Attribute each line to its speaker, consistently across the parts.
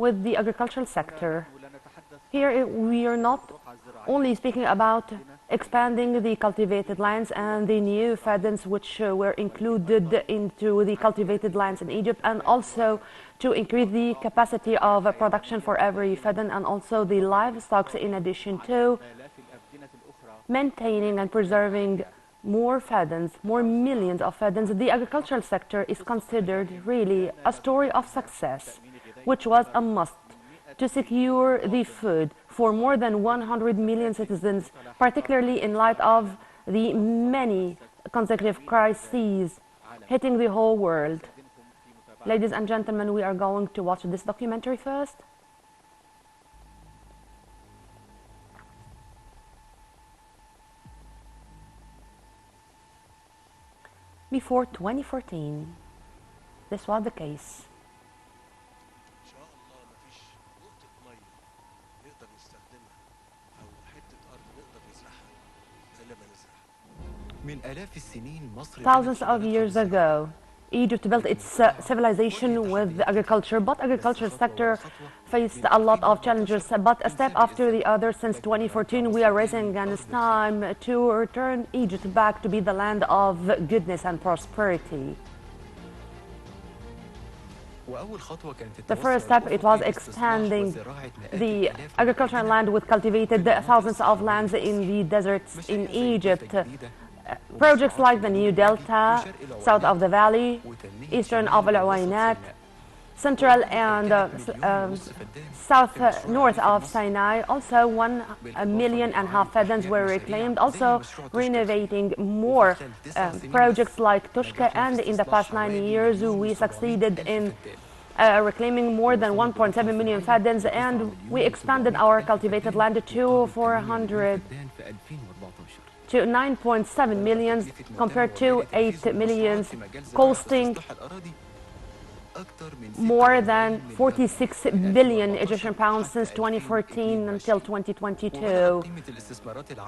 Speaker 1: with the agricultural sector. Here we are not only speaking about expanding the cultivated lands and the new fadens which were included into the cultivated lands in Egypt, and also to increase the capacity of production for every faden and also the livestock, in addition to maintaining and preserving more fadens, more millions of fadens. The agricultural sector is considered really a story of success, which was a must to secure the food for more than 100 million citizens, particularly in light of the many consecutive crises hitting the whole world. Ladies and gentlemen, we are going to watch this documentary first. Before 2014, this was the case. Thousands of years ago, Egypt built its civilization with agriculture, but agriculture sector faced a lot of challenges. But a step after the other, since 2014, we are racing against time to return Egypt back to be the land of goodness and prosperity. The first step, it was expanding the agricultural land with cultivated thousands of lands in the deserts in Egypt. Projects like the New Delta, south of the valley, eastern of Al Uwaynat, central and north of Sinai. Also 1.5 million fadens were reclaimed. Also renovating more projects like Tushka, and in the past 9 years we succeeded in reclaiming more than 1.7 million fadens, and we expanded our cultivated land to 9.7 million compared to 8 million, costing more than 46 billion Egyptian pounds since 2014 until 2022.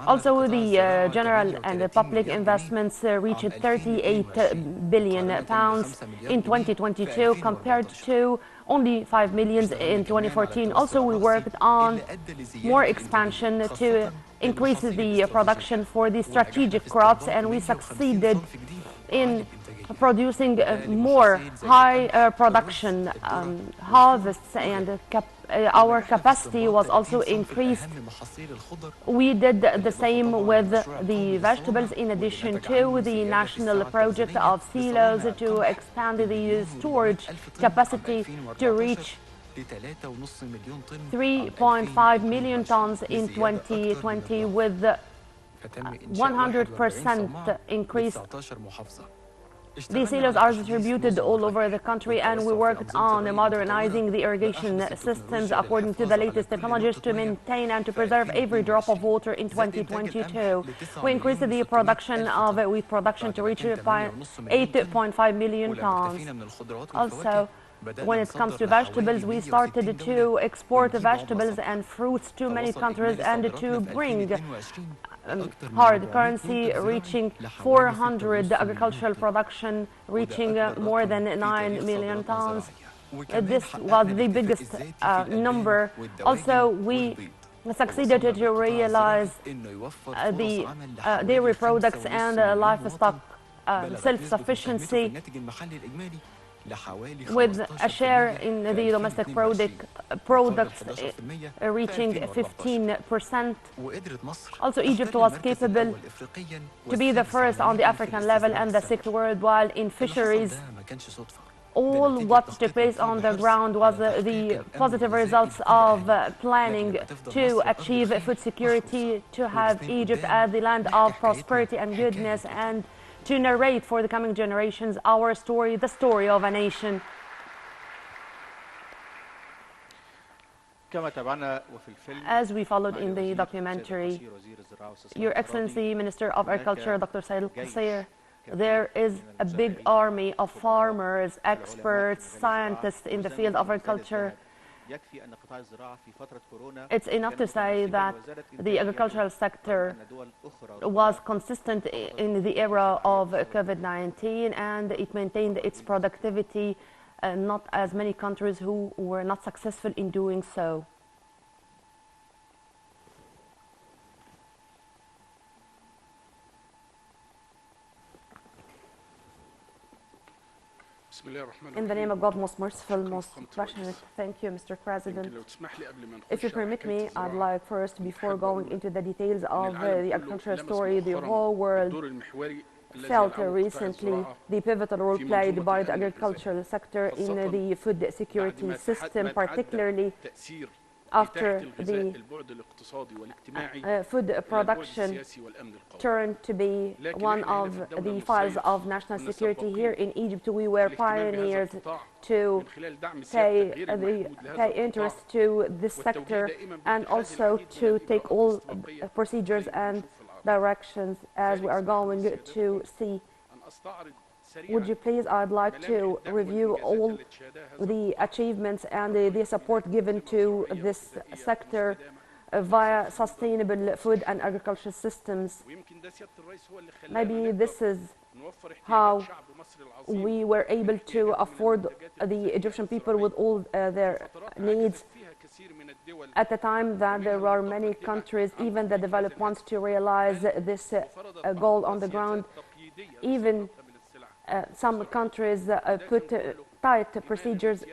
Speaker 1: Also, the general and the public investments reached 38 billion pounds in 2022 compared to only 5 million in 2014. Also, we worked on more expansion to increase the production for the strategic crops, and we succeeded in producing more high production harvests, and our capacity was also increased. We did the same with the vegetables, in addition to the national project of silos to expand the storage capacity to reach 3.5 million tons in 2020 with 100% increase. These silos are distributed all over the country, and we worked on modernizing the irrigation systems according to the latest technologies to maintain and to preserve every drop of water in 2022. We increased the production of wheat production to reach 8.5 million tons. Also, when it comes to vegetables, we started to export vegetables and fruits to many countries and to bring hard currency, reaching 400 agricultural production, reaching more than 9 million tons. This was the biggest number. Also, we succeeded to realize the dairy products and livestock self-sufficiency, with a share in the domestic products reaching 15%. Also, Egypt was capable to be the first on the African level and the sixth worldwide in fisheries. All what took place on the ground was the positive results of planning to achieve food security, to have Egypt as the land of prosperity and goodness, and to narrate for the coming generations our story, the story of a nation. As we followed in the documentary, Your Excellency, Minister of Agriculture, Dr. Said Al-Qasir, there is a big army of farmers, experts, scientists in the field of agriculture. It's enough to say that the agricultural sector was consistent in the era of COVID-19, and it maintained its productivity not as many countries who were not successful in doing so. In the name of God, most merciful, most passionate, thank you, Mr. President. If you permit me, I'd like first, before going into the details of the agricultural story, the whole world felt recently the pivotal role played by the agricultural sector in the food security system, particularly after the food production turned to be one of the files of national security. Here in Egypt, we were pioneers to pay interest to this sector and also to take all procedures and directions as we are going to see. Would you please, I'd like to review all the achievements and the support given to this sector via sustainable food and agricultural systems. Maybe this is how we were able to afford the Egyptian people with all their needs at the time that there were many countries, even the developed ones, to realize this goal on the ground. Even some countries put tight procedures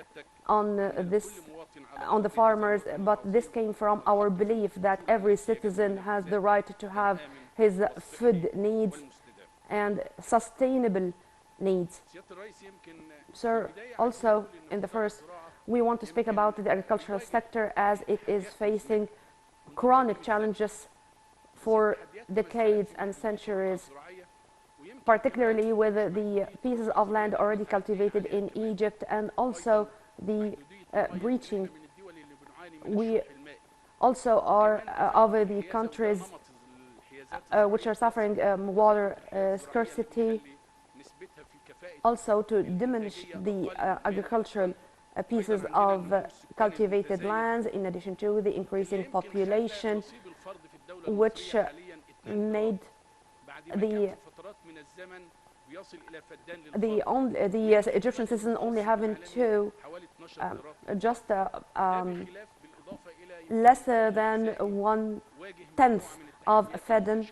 Speaker 1: on the farmers, but this came from our belief that every citizen has the right to have his food needs and sustainable needs. Sir, also in the first, we want to speak about the agricultural sector as it is facing chronic challenges for decades and centuries, particularly with the pieces of land already cultivated in Egypt and also the breaching. We also are of the countries which are suffering water scarcity, also to diminish the agricultural pieces of cultivated lands, in addition to the increasing population, which made the Egyptian citizen only having to just less than 1/10 of Feden.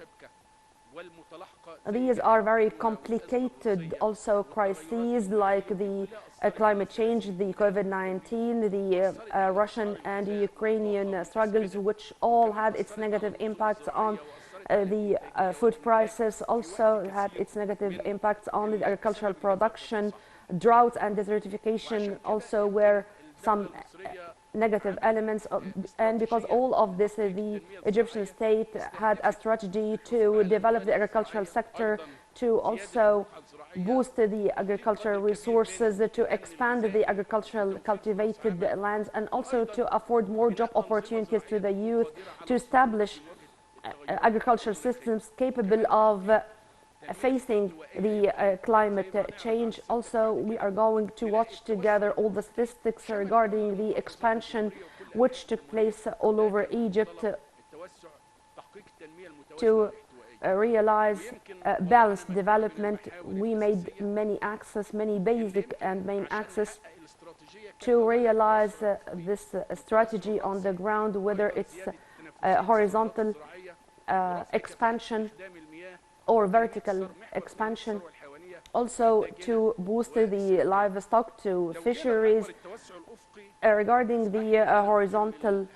Speaker 1: These are very complicated also crises like the climate change, the COVID-19, the Russian and Ukrainian struggles, which all had its negative impacts on the food prices, also had its negative impacts on the agricultural production. Drought and desertification also were some negative elements and because all of this, the Egyptian state had a strategy to develop the agricultural sector, to also boost the agricultural resources, to expand the agricultural cultivated lands, and also to afford more job opportunities to the youth, to establish agricultural systems capable of facing the climate change. Also, we are going to watch together all the statistics regarding the expansion which took place all over Egypt to realize balanced development. We made many basic and main access to realize this strategy on the ground, whether it's horizontal expansion or vertical expansion, also to boost the livestock, to fisheries. Regarding the horizontal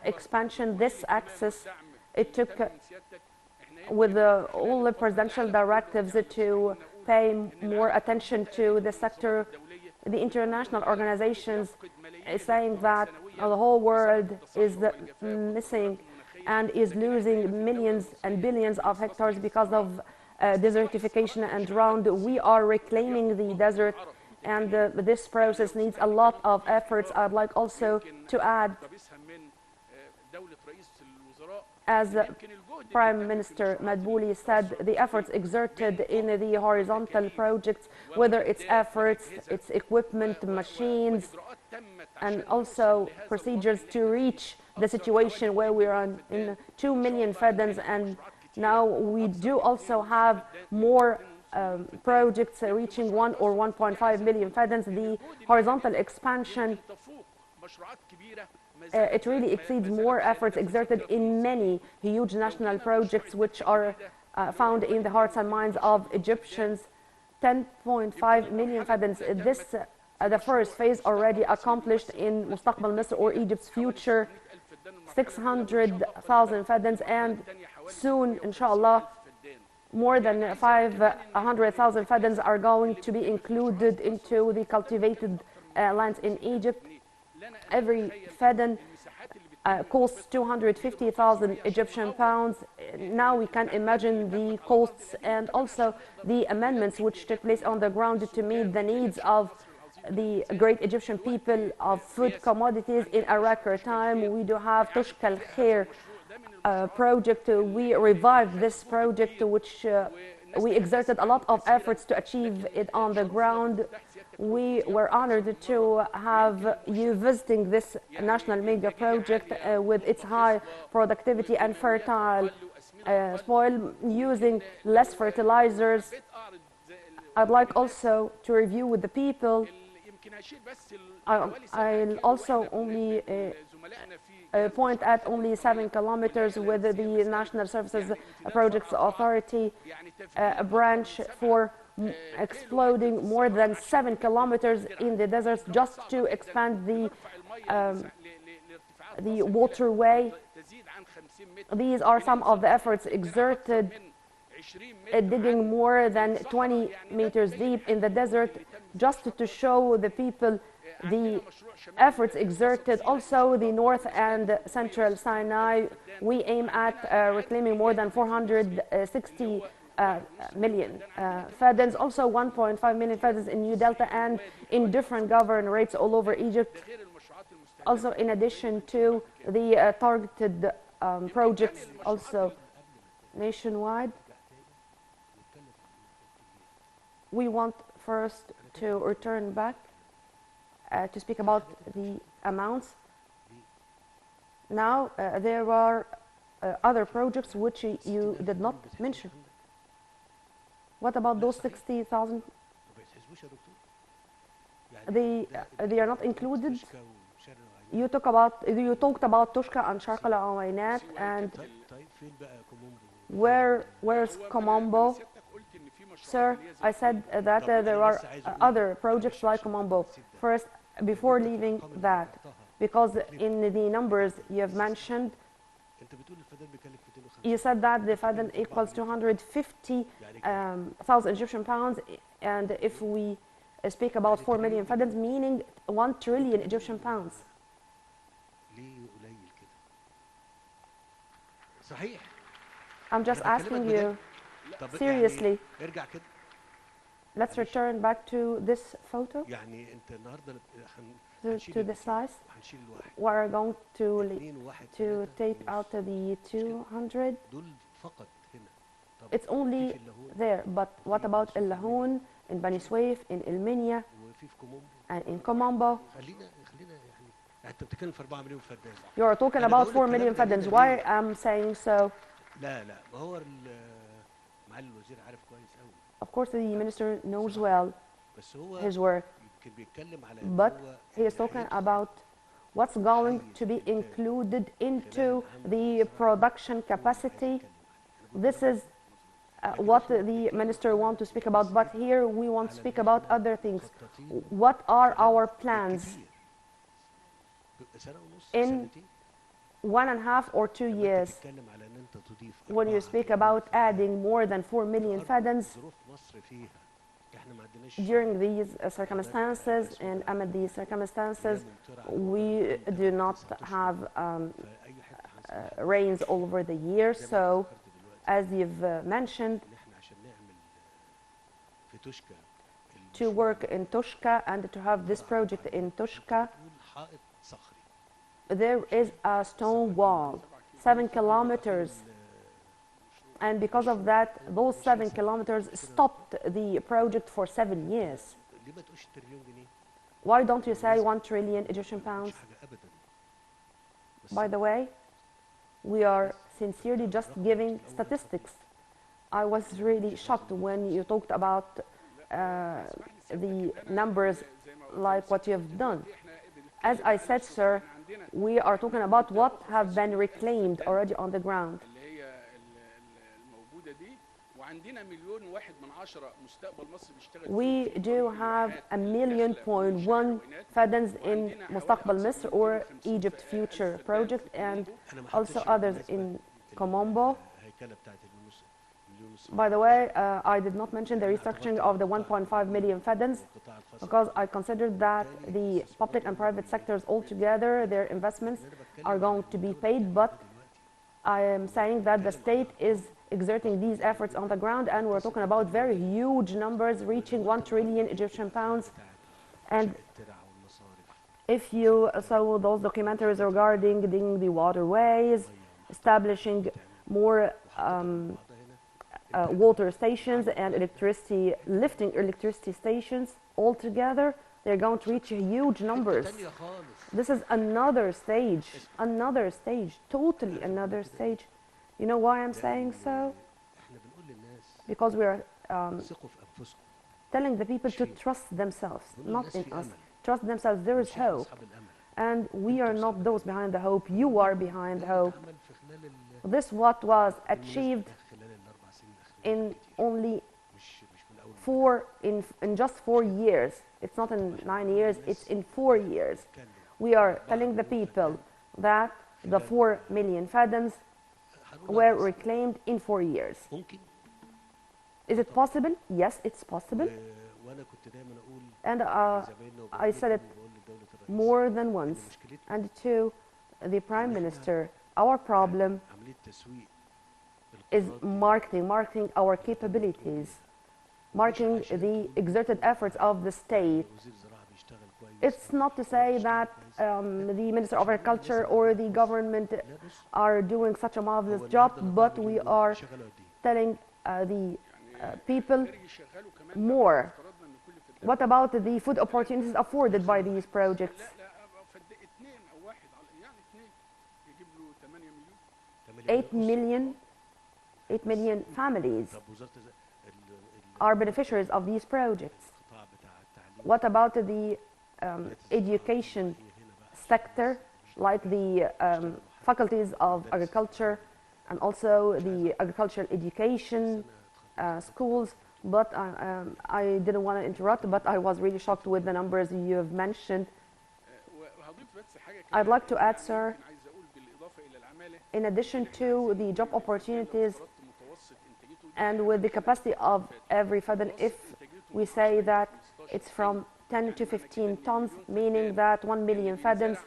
Speaker 1: expansion, this axis, it took with all the presidential directives to pay more attention to the sector. The international organizations is saying that the whole world is missing and is losing millions and billions of hectares because of desertification and drought. We are reclaiming the desert, and this process needs a lot of efforts. I'd like also to add, as Prime Minister Madbouli said, the efforts exerted in the horizontal projects, whether it's efforts, it's equipment, machines, and also procedures to reach the situation where we are in 2 million Fedans, and now we do also have more projects reaching 1 or 1.5 million fadans. The horizontal expansion, it really exceeds more efforts exerted in many huge national projects which are found in the hearts and minds of Egyptians. 10.5 million fadans. This the first phase already accomplished in Mustaqbal Misr, or Egypt's future. 600,000 fadans, and soon, inshallah, more than 500,000 fadans are going to be included into the cultivated lands in Egypt. Every fadan costs 250,000 Egyptian pounds. Now we can imagine the costs and also the amendments which took place on the ground to meet the needs of the great Egyptian people of food commodities in a record time. We do have Tushka al-Khair project. We revived this project, which we exerted a lot of efforts to achieve it on the ground. We were honored to have you visiting this national mega project with its high productivity and fertile soil, using less fertilizers. I'd like also to review with the people. I'll also only point at only 7 kilometers with the National Services Projects Authority, a branch for exploding more than 7 kilometers in the deserts just to expand the waterway. These are some of the efforts exerted, digging more than 20 meters deep in the desert just to show the people the efforts exerted. Also, the North and Central Sinai, we aim at reclaiming more than 460 million fadans, also 1.5 million fadans in New Delta and in different governorates all over Egypt. Also, in addition to the targeted projects, also nationwide. We want first to return back to speak about the amounts. Now, there are other projects which you did not mention. What about those 60,000? They are not included. You talked about Tushka and Sharq al-Awainat, and where's Komombo? Sir, I said that there are other projects like Komombo. First, before leaving that, because in the numbers you have mentioned, you said that the fadan equals 250,000 Egyptian pounds, and if we speak about 4 million fadans, meaning 1 trillion Egyptian pounds. I'm just asking you seriously. Let's return back to this photo, to the slides. We're going to take out the 200. It's only there, but what about El Lahoun, in Bani Suef, in El Minya, and in Komombo? You're talking about 4 million fadans. Why I'm saying so? Of course, the minister knows well his work, but he is talking about what's going to be included into the production capacity. This is what the minister wants to speak about, but here we want to speak about other things. What are our plans in 1.5 or 2 years? When you speak about adding more than 4 million fadans during these circumstances, and amid these circumstances, we do not have rains all over the year. So, as you've mentioned, to work in Tushka and to have this project in Tushka, there is a stone wall, 7 kilometers. And because of that, those 7 kilometers stopped the project for 7 years. Why don't you say 1 trillion Egyptian pounds? By the way, we are sincerely just giving statistics. I was really shocked when you talked about the numbers like what you have done. As I said, sir, we are talking about what have been reclaimed already on the ground. We do have 1.1 million fadans in Mustaqbal Misr or Egypt Future project, and also others in Komombo. By the way, I did not mention the restructuring of the 1.5 million fadans because I considered that the public and private sectors altogether, their investments are going to be paid, but I am saying that the state is exerting these efforts on the ground, and we're talking about very huge numbers reaching 1 trillion Egyptian pounds. And if you saw those documentaries regarding the waterways, establishing more water stations and lifting electricity stations altogether, they're going to reach huge numbers. This is another stage, totally another stage. You know why I'm saying so? Because we are telling the people to trust themselves, not in us. Trust themselves, there is hope. And we are not those behind the hope, you are behind the hope. This what was achieved in only in just 4 years. It's not in 9 years, it's in 4 years. We are telling the people that the 4 million fadans were reclaimed in 4 years. Is it possible? Yes, it's possible. And I said it more than once. And to the Prime Minister, our problem is marketing our capabilities, marketing the exerted efforts of the state. It's not to say that the Minister of Agriculture or the government are doing such a marvelous job, but we are telling the people more. What about the food opportunities afforded by these projects? 8 million families are beneficiaries of these projects. What about the education sector, like the faculties of agriculture and also the agricultural education schools? But I didn't want to interrupt, but I was really shocked with the numbers you have mentioned. I'd like to add, sir, in addition to the job opportunities and with the capacity of every fadan, if we say that it's from 10 to 15 tons, meaning that 1 million fadans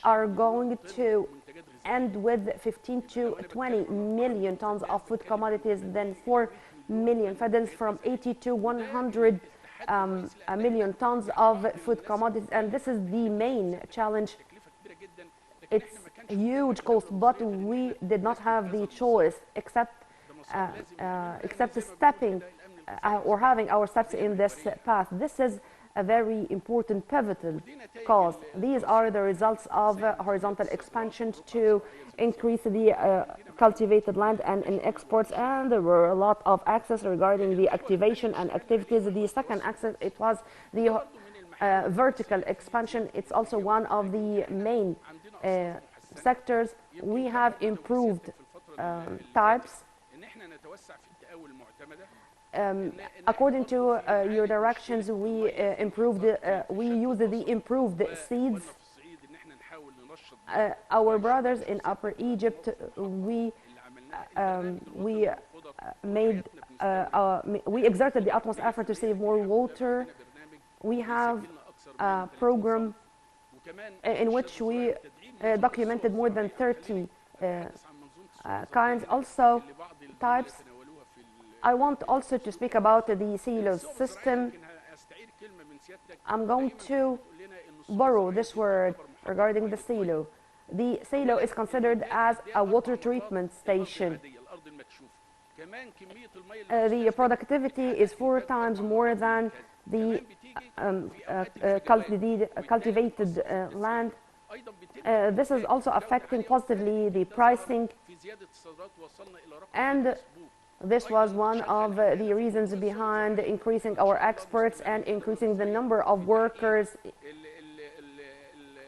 Speaker 1: are going to end with 15 to 20 million tons of food commodities, then 4 million fadans from 80 to 100 million tons of food commodities. And this is the main challenge. It's a huge cost, but we did not have the choice except stepping or having our steps in this path. This is a very important pivotal cause. These are the results of horizontal expansion to increase the cultivated land and in exports, and there were a lot of access regarding the activation and activities. The second axis, it was the vertical expansion. It's also one of the main sectors. We have improved types. According to your directions, we used the improved seeds. Our brothers in Upper Egypt, we exerted the utmost effort to save more water. We have a program in which we documented more than 30 kinds, also types. I want also to speak about the silos system. I'm going to borrow this word regarding the silo. The silo is considered as a water treatment station. The productivity is 4 times more than the cultivated land. This is also affecting positively the pricing, and this was one of the reasons behind increasing our exports and increasing the number of workers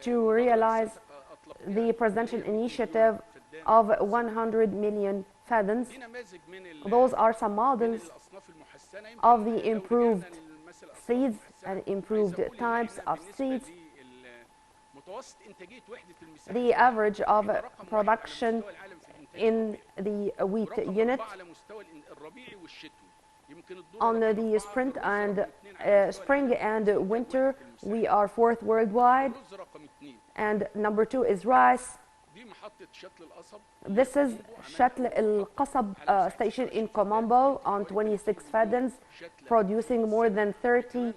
Speaker 1: to realize the presidential initiative of 100 million fadans. Those are some models of the improved seeds and improved types of seeds. The average of production in the wheat unit on the spring and winter, we are fourth worldwide, and number 2 is rice. This is Shatl al-Qasab station in Komombo on 26 fadans, producing more than 30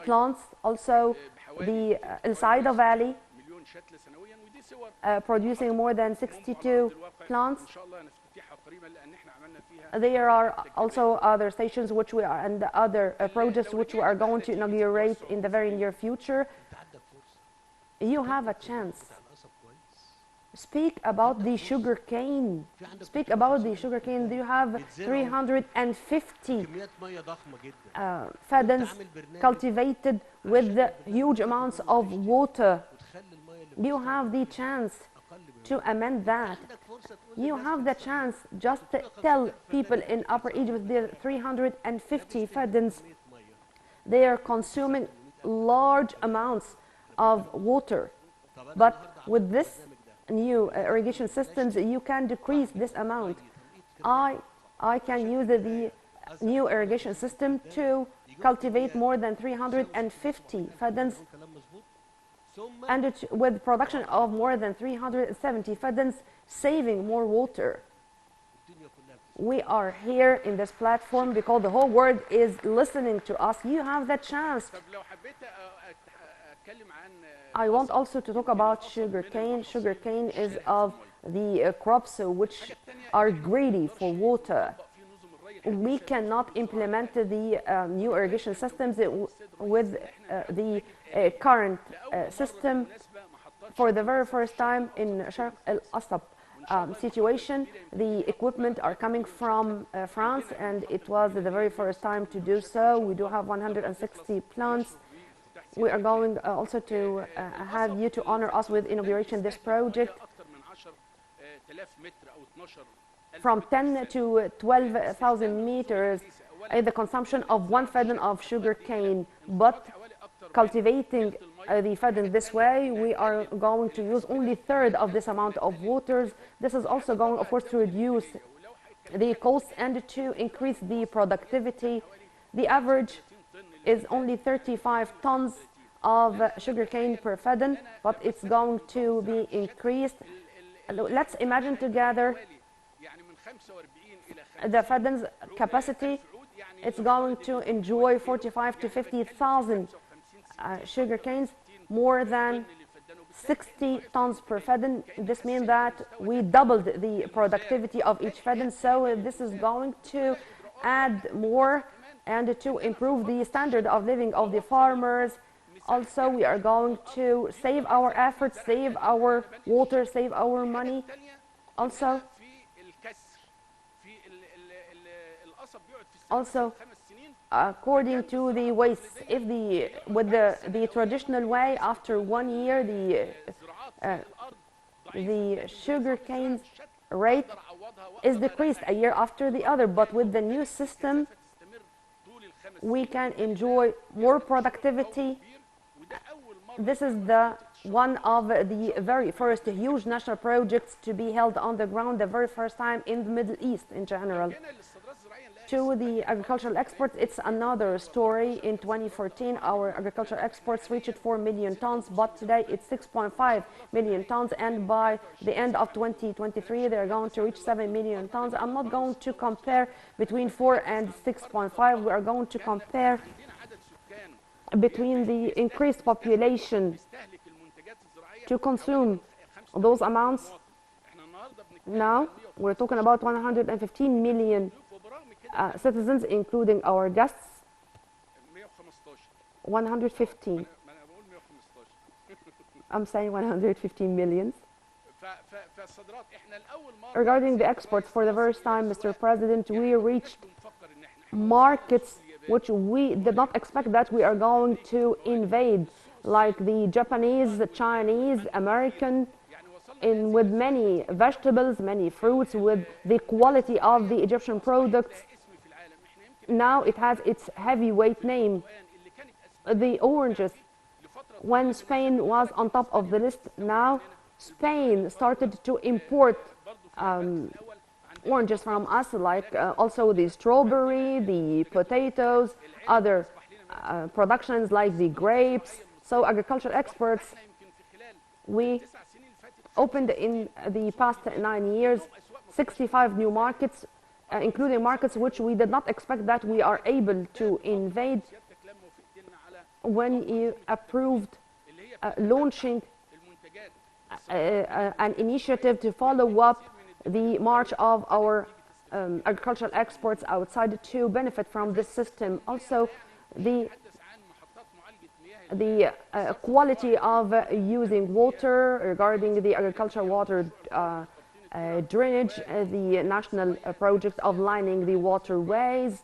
Speaker 1: plants. Also, the El Saida Valley, producing more than 62 plants. There are also other stations which we are, and other projects which we are going to inaugurate in the very near future. You have a chance. Speak about the sugar cane. Speak about the sugar cane. Do you have 350 fadans cultivated with huge amounts of water? You have the chance to amend that. You have the chance. Just tell people in Upper Egypt there are 350 fadans. They are consuming large amounts of water. But with this new irrigation systems, you can decrease this amount. I can use the new irrigation system to cultivate more than 350 fadans, and with production of more than 370 fadans, saving more water. We are here in this platform because the whole world is listening to us. You have the chance. I want also to talk about sugarcane. Sugarcane is of the crops which are greedy for water. We cannot implement the new irrigation systems with the current system. For the very first time in Sharq al-Asab situation, the equipment are coming from France, and it was the very first time to do so. We do have 160 plants. We are going also to have you to honor us with inauguration this project. From 10 to 12,000 meters, the consumption of 1 fadan of sugar cane. But cultivating the fadan this way, we are going to use only third of this amount of waters. This is also going, of course, to reduce the costs and to increase the productivity. The average is only 35 tons of sugarcane per fadan, but it's going to be increased. Let's imagine together the fadan's capacity. It's going to enjoy 45 to 50,000 sugar canes, more than 60 tons per fadan. This means that we doubled the productivity of each fadan, so this is going to add more and to improve the standard of living of the farmers. Also, we are going to save our efforts, save our water, save our money. Also, according to the waste, if with the traditional way, after 1 year, the sugar cane rate is decreased a year after the other. But with the new system, we can enjoy more productivity. This is one of the very first huge national projects to be held on the ground, the very first time in the Middle East in general. To the agricultural exports, it's another story. In 2014, our agricultural exports reached 4 million tons, but today it's 6.5 million tons, and by the end of 2023, they're going to reach 7 million tons. I'm not going to compare between 4 and 6.5. We are going to compare between the increased population to consume those amounts. Now, we're talking about 115 million citizens, including our guests. 115. I'm saying 115 million. Regarding the exports, for the first time, Mr. President, we reached markets which we did not expect that we are going to invade, like the Japanese, the Chinese, American, with many vegetables, many fruits, with the quality of the Egyptian products. Now it has its heavyweight name, the oranges. When Spain was on top of the list, now Spain started to import oranges from us, like also the strawberry, the potatoes, other productions like the grapes. So agricultural exports, we opened in the past 9 years 65 new markets, including markets which we did not expect that we are able to invade. When you approved launching an initiative to follow up the march of our agricultural exports outside to benefit from this system. Also, the quality of using water, regarding the agricultural water drainage, the national project of lining the waterways.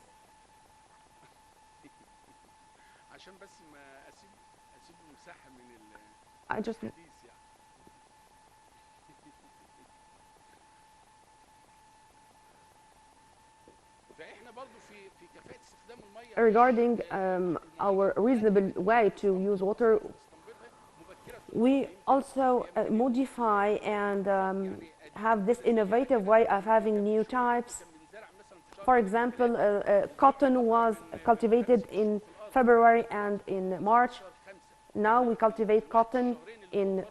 Speaker 1: I just regarding our reasonable way to use water, we also modify and have this innovative way of having new types. For example, cotton was cultivated in February and in March. Now we cultivate cotton in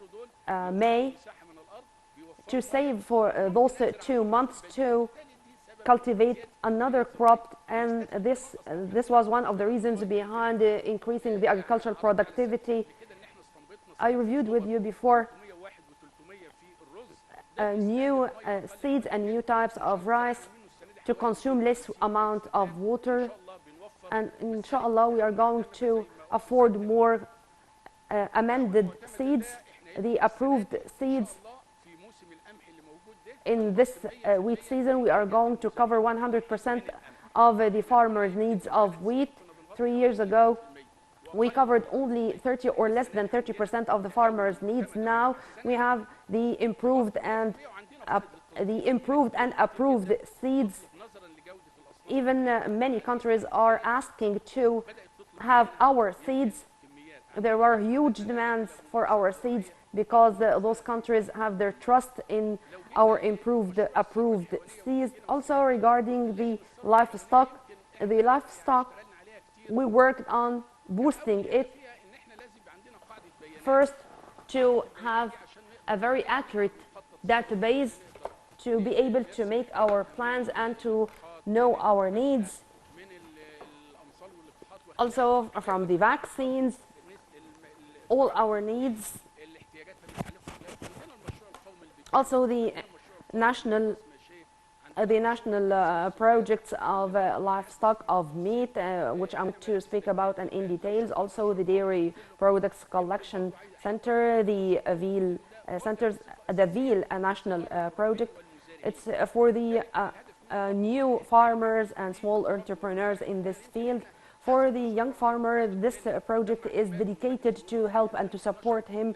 Speaker 1: May to save for those 2 months to cultivate another crop, and this was one of the reasons behind increasing the agricultural productivity. I reviewed with you before new seeds and new types of rice to consume less amount of water, and inshallah we are going to afford more amended seeds, the approved seeds. In this wheat season, we are going to cover 100% of the farmers' needs of wheat. 3 years ago, we covered only 30 or less than 30% of the farmers' needs. Now we have the improved and approved seeds. Even many countries are asking to have our seeds. There are huge demands for our seeds because those countries have their trust in our approved seeds. Also regarding the livestock, we worked on boosting it. First, to have a very accurate database to be able to make our plans and to know our needs. Also from the vaccines, all our needs. Also the national projects of livestock, of meat, which I'm to speak about and in details. Also the dairy products collection center, the veal centers, the veal national project. It's for the new farmers and small entrepreneurs in this field. For the young farmer, this project is dedicated to help and to support him.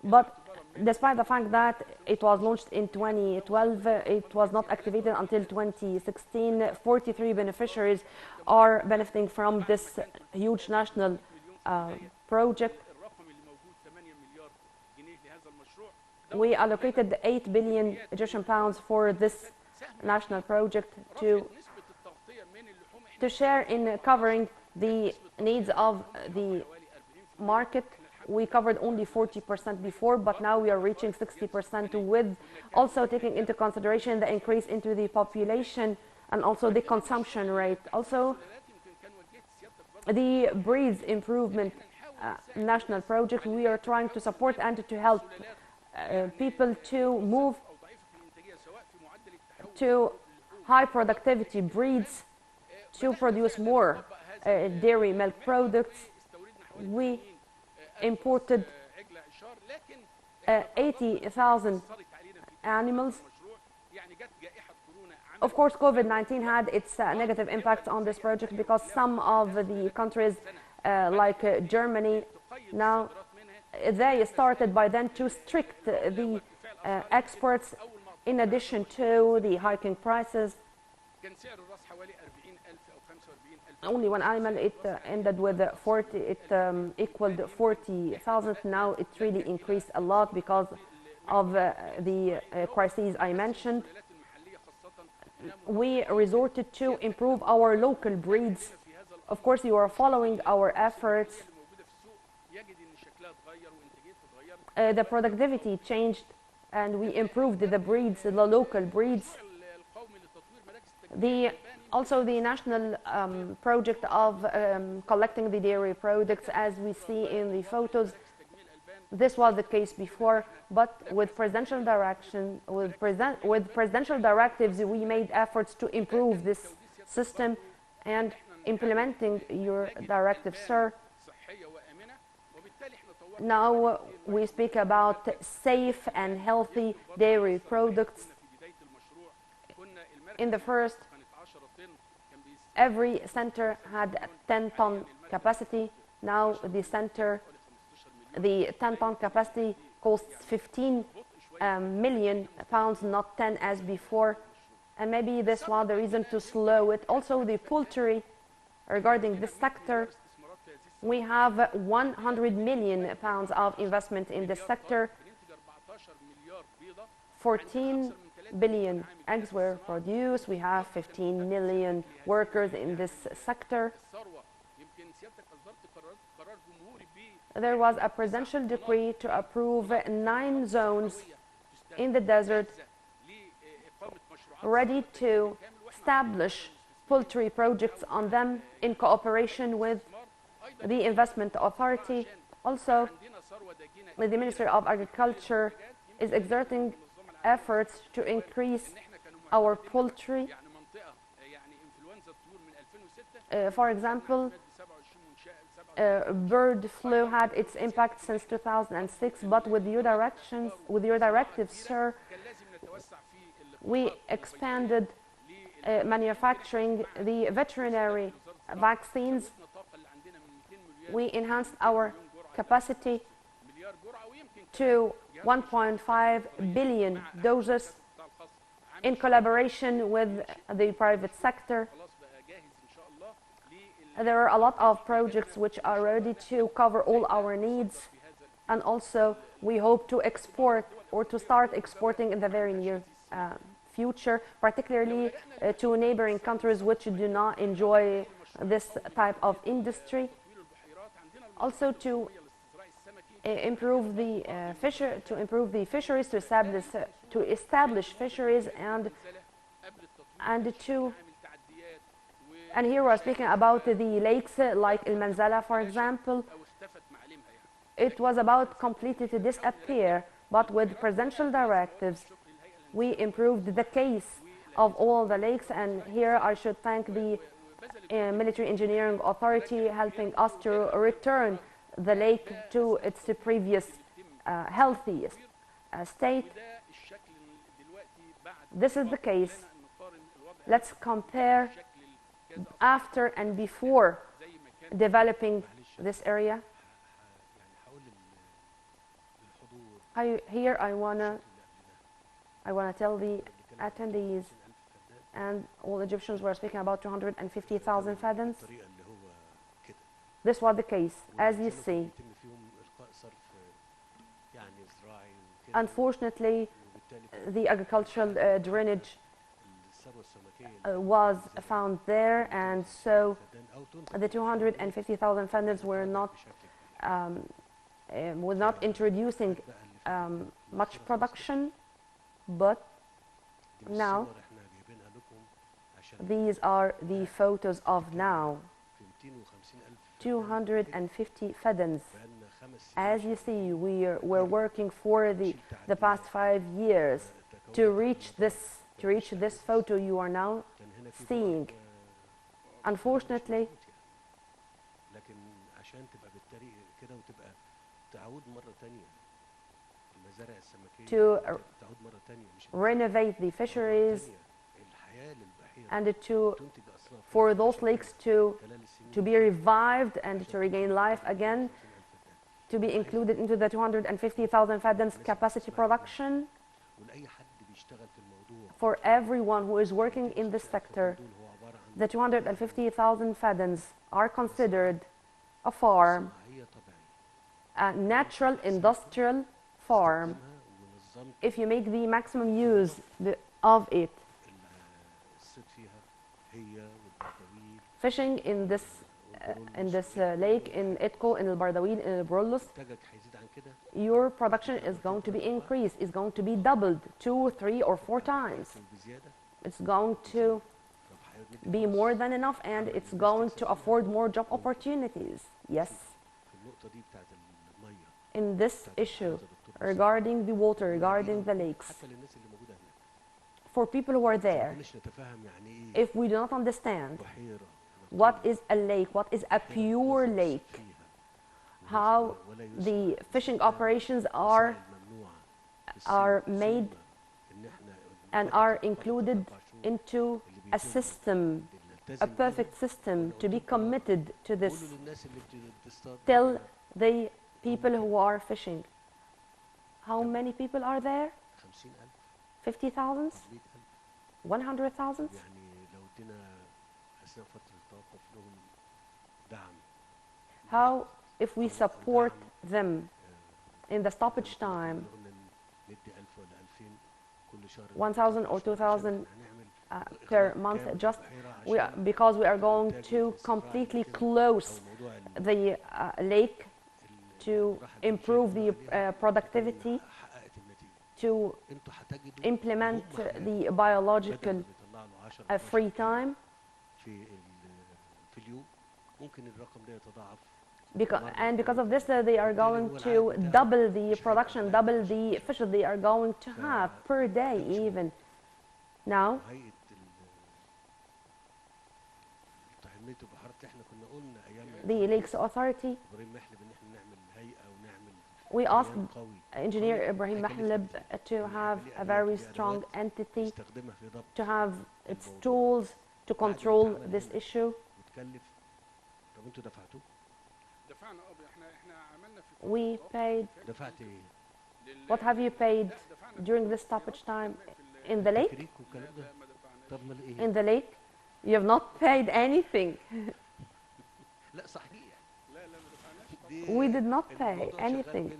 Speaker 1: But despite the fact that it was launched in 2012, it was not activated until 2016. 43 beneficiaries are benefiting from this huge national project. We allocated 8 billion Egyptian pounds for this national project to share in covering the needs of the market. We covered only 40% before, but now we are reaching 60% with also taking into consideration the increase into the population and also the consumption rate. Also, the breeds improvement national project, we are trying to support and to help people to move to high productivity breeds to produce more dairy milk products. We imported 80,000 animals. Of course, COVID-19 had its negative impact on this project because some of the countries like Germany now they started by then to strict the exports in addition to the hiking prices. Only one animal, it ended with 40, it equaled 40,000. Now it really increased a lot because of the crises I mentioned. We resorted to improve our local breeds. Of course, you are following our efforts. The productivity changed and we improved the breeds, the local breeds. Also the national project of collecting the dairy products, as we see in the photos, this was the case before, but with presidential direction, with presidential directives, we made efforts to improve this system. And implementing your directive, sir, now we speak about safe and healthy dairy products. In the first, every center had a 10-ton capacity. Now the 10-ton capacity costs 15 million pounds, not 10 as before. And maybe this was the reason to slow it. Also the poultry, regarding this sector, we have 100 million pounds of investment in this sector. 14 billion eggs were produced. We have 15 million workers in this sector. There was a presidential decree to approve 9 zones in the desert ready to establish poultry projects on them in cooperation with the investment authority. Also, the Ministry of Agriculture is exerting efforts to increase our poultry. For example, bird flu had its impact since 2006, but with your directives, sir, we expanded manufacturing the veterinary vaccines. We enhanced our capacity to 1.5 billion doses in collaboration with the private sector. There are a lot of projects which are ready to cover all our needs, and also we hope to export or to start exporting in the very near future, particularly to neighboring countries which do not enjoy this type of industry. Also to improve the fisheries, to establish fisheries, and here we're speaking about the lakes like El Manzala, for example. It was about completely to disappear, but with presidential directives, we improved the case of all the lakes. And here I should thank the military engineering authority helping us to return the lake to its previous healthy state. This is the case. Let's compare after and before developing this area. Here I wanna tell the attendees and all Egyptians were speaking about 250,000 fathens. This was the case, as you see. Unfortunately, the agricultural drainage was found there, and so the 250,000 fathens were not introducing much production. But now these are the photos of now. 250 fathens. As you see, we're working for the past 5 years to reach this photo you are now seeing. Unfortunately, to renovate the fisheries and for those lakes to be revived and to regain life again, to be included into the 250,000 fathoms capacity production. For everyone who is working in this sector, the 250,000 fathoms are considered a farm, a natural industrial farm. If you make the maximum use of it, fishing in this lake, in Itko, in Bardawil, in Brulus, your production is going to be increased, is going to be doubled 2, 3, or 4 times. It's going to be more than enough, and it's going to afford more job opportunities. Yes. In this issue, regarding the water, regarding the lakes, for people who are there, if we do not understand what is a lake, what is a pure lake, how the fishing operations are made and are included into a system, a perfect system, to be committed to this. Tell the people who are fishing, how many people are there? 50,000? 100,000? How, if we support them in the stoppage time, 1,000 or 2,000 per month, just because we are going to completely close the lake to improve the productivity, to implement the biological free time, because of this they are going to double the production, double the fish they are going to have per day even. Now, the Lakes Authority, we asked Engineer Ibrahim Mahlib to have a very strong entity, to have its tools to control this issue. We paid. What have you paid during this stoppage time in the lake? In the lake? You have not paid anything. We did not pay anything.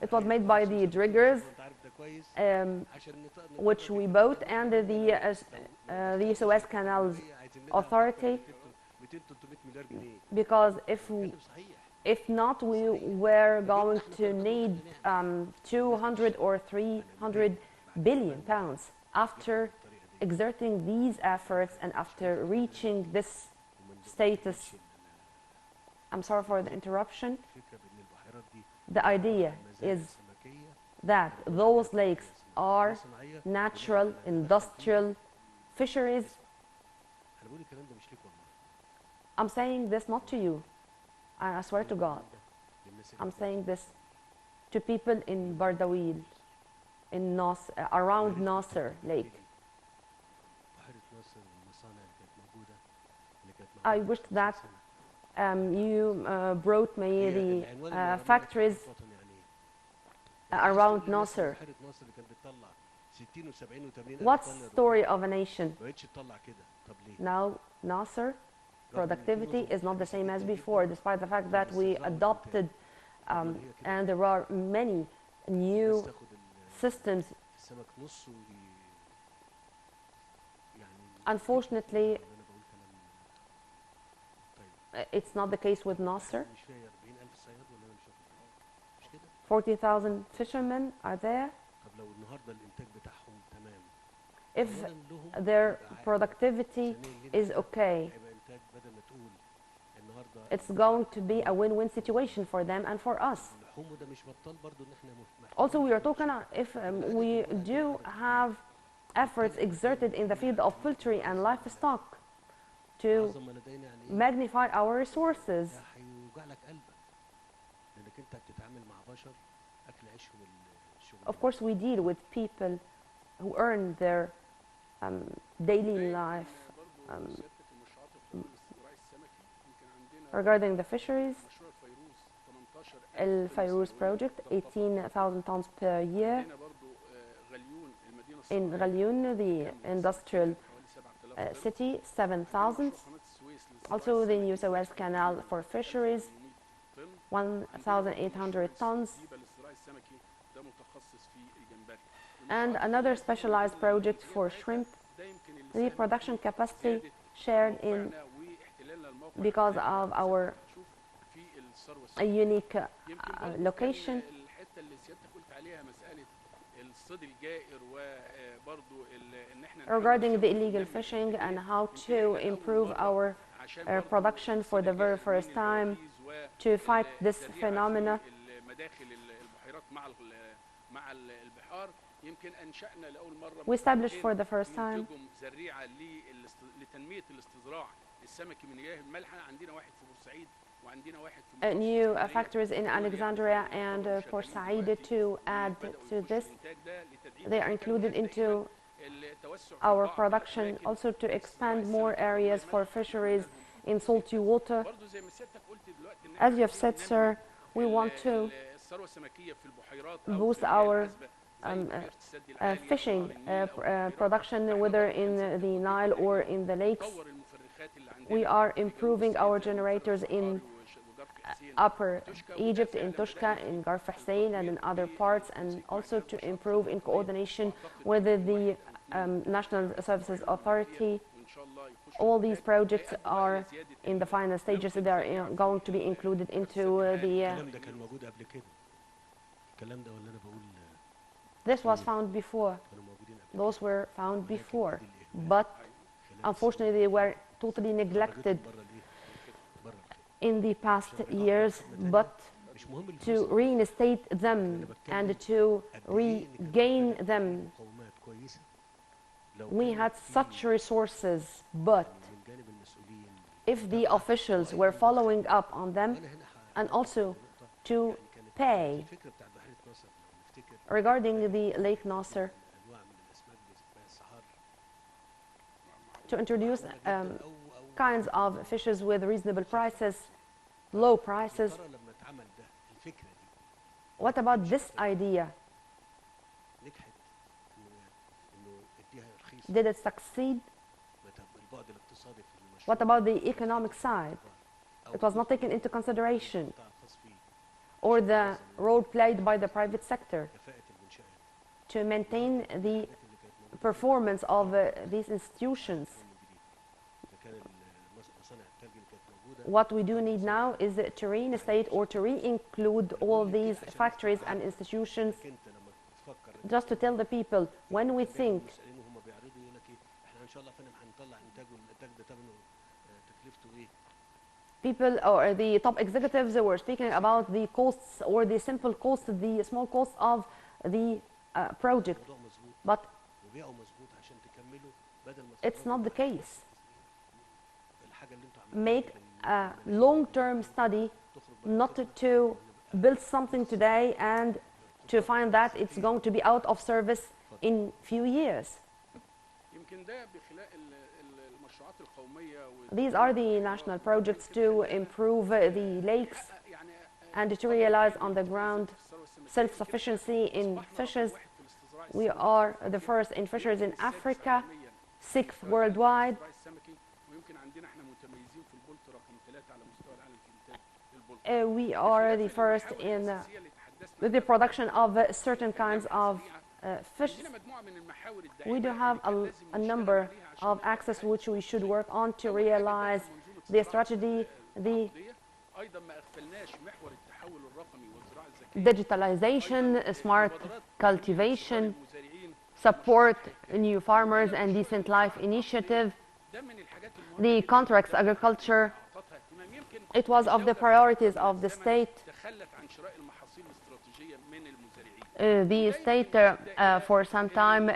Speaker 1: It was made by the riggers, which we bought, and the Suez Canals Authority, because if not, we were going to need 200 or 300 billion pounds after exerting these efforts and after reaching this status. I'm sorry for the interruption. The idea is that those lakes are natural, industrial fisheries. I'm saying this not to you, I swear to God. I'm saying this to people in Bardawil, in around Nasser Lake. I wished that you brought me the factories around Nasser. What's the story of a nation? Now Nasser productivity is not the same as before, despite the fact that we adopted and there are many new systems. Unfortunately, it's not the case with Nasser. 40,000 fishermen are there. If their productivity is okay, it's going to be a win-win situation for them and for us. Also, we are talking if we do have efforts exerted in the field of poultry and livestock to magnify our resources. Of course, we deal with people who earn their daily life. Regarding the fisheries, الفيروز project, 18,000 tons per year. In Ghalioun, the industrial city, 7,000. Also the New Suez Canal for fisheries, 1,800 tons. And another specialized project for shrimp. The production capacity shared in because of our unique location. Regarding the illegal fishing and how to improve our production for the very first time to fight this phenomena. We established for the first time new factories in Alexandria and Port Said to add to this. They are included into our production, also to expand more areas for fisheries in salty water. As you have said, sir, we want to boost our fishing production, whether in the Nile or in the lakes. We are improving our generators in Upper Egypt, in Tushka, in Garf Hussein, and in other parts, and also to improve in coordination with the National Services Authority. All these projects are in the final stages. They are going to be included into the... This was found before. Those were found before, but unfortunately they were totally neglected in the past years. But to reinstate them and to regain them, we had such resources, but if the officials were following up on them and also to pay. Regarding the Lake Nasser, to introduce kinds of fishes with reasonable prices, low prices. What about this idea? Did it succeed? What about the economic side? It was not taken into consideration. Or the role played by the private sector to maintain the performance of these institutions. What we do need now is to reinstate or to re-include all these factories and institutions, just to tell the people, when we think people or the top executives were speaking about the costs or the simple costs, the small costs of the project, but it's not the case. Make a long-term study, not to build something today and to find that it's going to be out of service in few years. These are the national projects to improve the lakes and to realize on the ground self-sufficiency in fishes. We are the first in fisheries in Africa, 6th worldwide. We are the first in with the production of certain kinds of fish. We do have a number of axes which we should work on to realize the strategy, the digitalization, smart cultivation, support new farmers and decent life initiative, the contracts agriculture. It was of the priorities of the state. The state for some time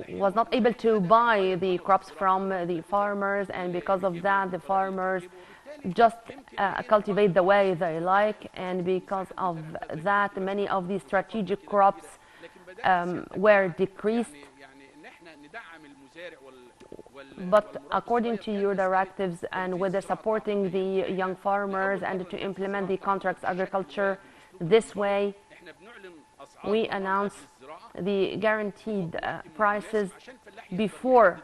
Speaker 1: was not able to buy the crops from the farmers, and because of that the farmers just cultivate the way they like, and because of that, many of the strategic crops were decreased. But according to your directives and with the supporting the young farmers and to implement the contracts agriculture, this way we announce the guaranteed prices before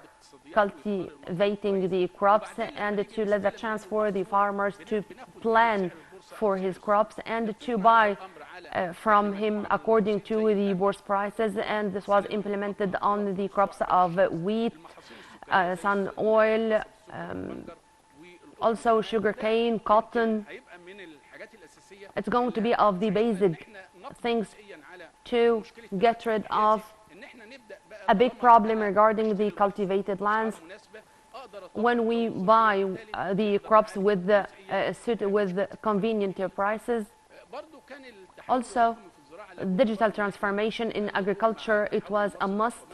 Speaker 1: cultivating the crops, and to let the chance for the farmers to plan for his crops and to buy from him according to the bourse prices. And this was implemented on the crops of wheat, sun oil, also sugarcane, cotton. It's going to be of the basic things to get rid of a big problem regarding the cultivated lands. When we buy the crops with convenient prices, also digital transformation in agriculture, it was a must.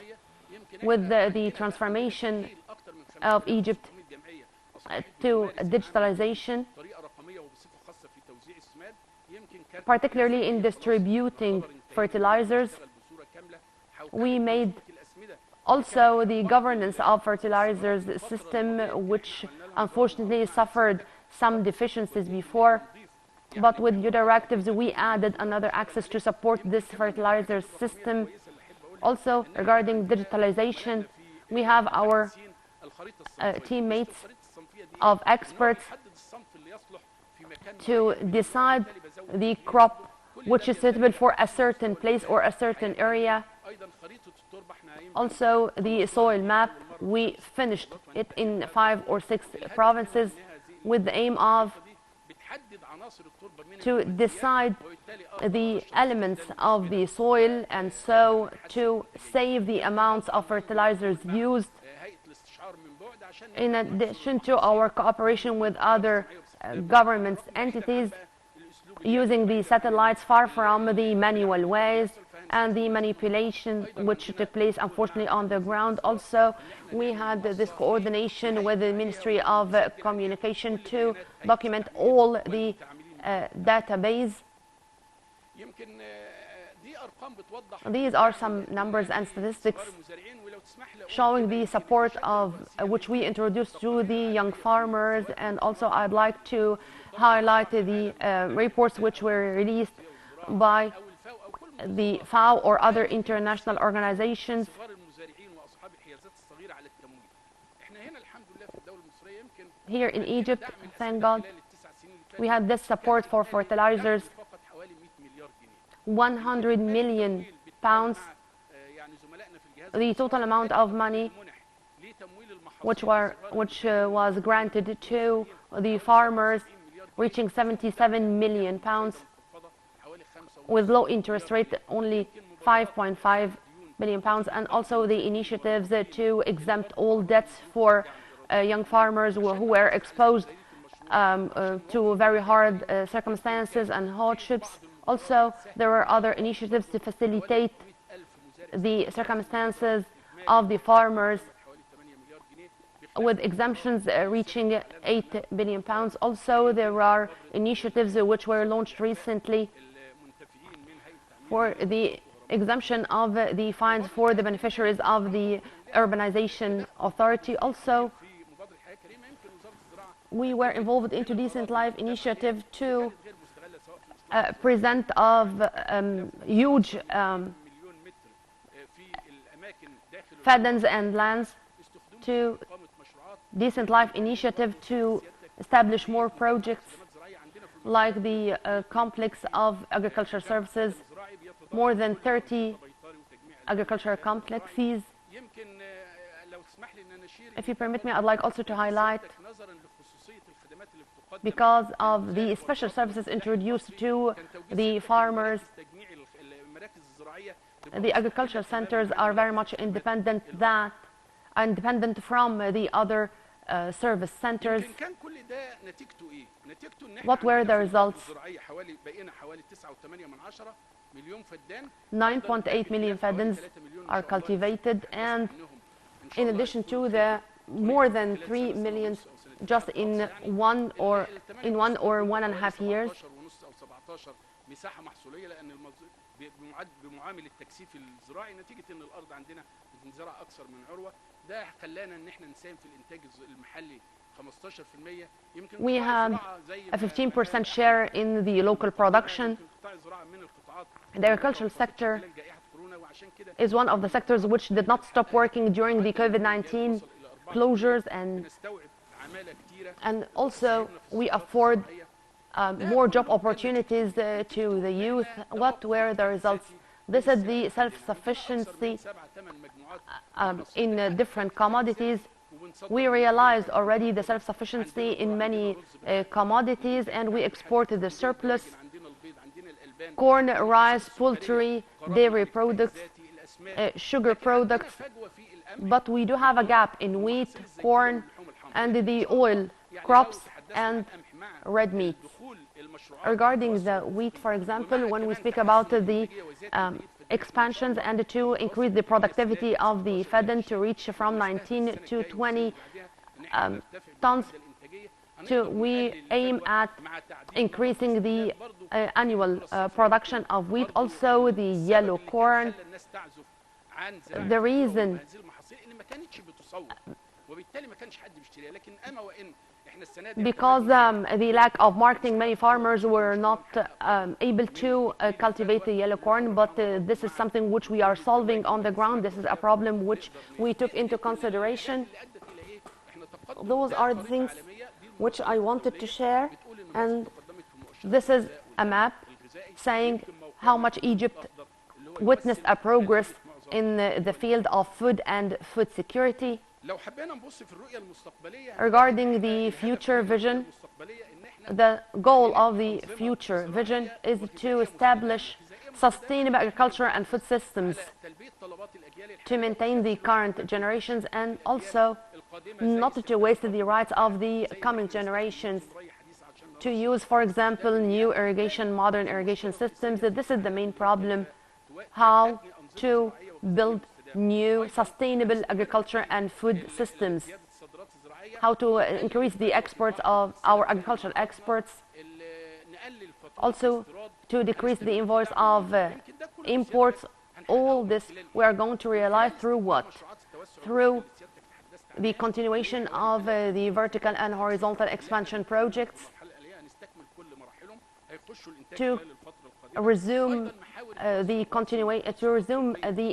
Speaker 1: With the transformation of Egypt to digitalization, particularly in distributing fertilizers, we made also the governance of fertilizers system, which unfortunately suffered some deficiencies before. But with your directives, we added another access to support this fertilizer system. Also, regarding digitalization, we have our teammates of experts to decide the crop which is suitable for a certain place or a certain area. Also, the soil map, we finished it in 5 or 6 provinces with the aim of to decide the elements of the soil, and so to save the amounts of fertilizers used, in addition to our cooperation with other government entities using the satellites far from the manual ways and the manipulation which took place unfortunately on the ground. Also, we had this coordination with the Ministry of Communication to document all the database. These are some numbers and statistics showing the support of which we introduced to the young farmers. And also I'd like to highlight the reports which were released by the FAO or other international organizations. Here in Egypt, thank God, we had this support for fertilizers, 100 million pounds, the total amount of money which was granted to the farmers, reaching 77 million pounds with low interest rate, only 5.5 million pounds, and also the initiatives to exempt all debts for young farmers who were exposed to very hard circumstances and hardships. Also, there were other initiatives to facilitate the circumstances of the farmers with exemptions reaching 8 billion pounds. Also, there are initiatives which were launched recently for the exemption of the fines for the beneficiaries of the Urbanization Authority. Also, we were involved into Decent Life initiative to present of huge fadens and lands to Decent Life initiative to establish more projects like the complex of agriculture services, more than 30 agricultural complexes. If you permit me, I'd like also to highlight, because of the special services introduced to the farmers, the agricultural centers are very much independent from the other service centers. What were the results? 9.8 million fadens are cultivated, and in addition to the more than 3 million just in 1.5 years.
Speaker 2: مساحه محصوليه لان بمعامل التكثيف الزراعي نتيجه ان الارض عندنا بتنزرع اكثر من عروه ده خلانا ان احنا نساهم في الانتاج المحلي 15%. يمكن
Speaker 1: We have a 15% share in the local production. The agricultural sector is one of the sectors which did not stop working during the COVID-19 closures, and also we afford more job opportunities to the youth. What were the results? This is the self-sufficiency in different commodities. We realized already the self-sufficiency in many commodities, and we exported the surplus: corn, rice, poultry, dairy products, sugar products. But we do have a gap in wheat, corn, and the oil crops and red meat. Regarding the wheat, for example, when we speak about the expansions and to increase the productivity of the fedden to reach from 19 to 20 tons, we aim at increasing the annual production of wheat, also the yellow corn. The reason because the lack of marketing, many farmers were not able to cultivate the yellow corn, but this is something which we are solving on the ground. This is a problem which we took into consideration. Those are the things which I wanted to share, and this is a map saying how much Egypt witnessed a progress in the field of food and food security. Regarding the future vision, the goal of the future vision is to establish sustainable agriculture and food systems to maintain the current generations and also not to waste the rights of the coming generations. To use, for example, new irrigation, modern irrigation systems. This is the main problem: how to build new sustainable agriculture and food systems, how to increase the exports of our agricultural exports, also to decrease the invoice of imports. All this we are going to realize through what? Through the continuation of the vertical and horizontal expansion projects, to resume the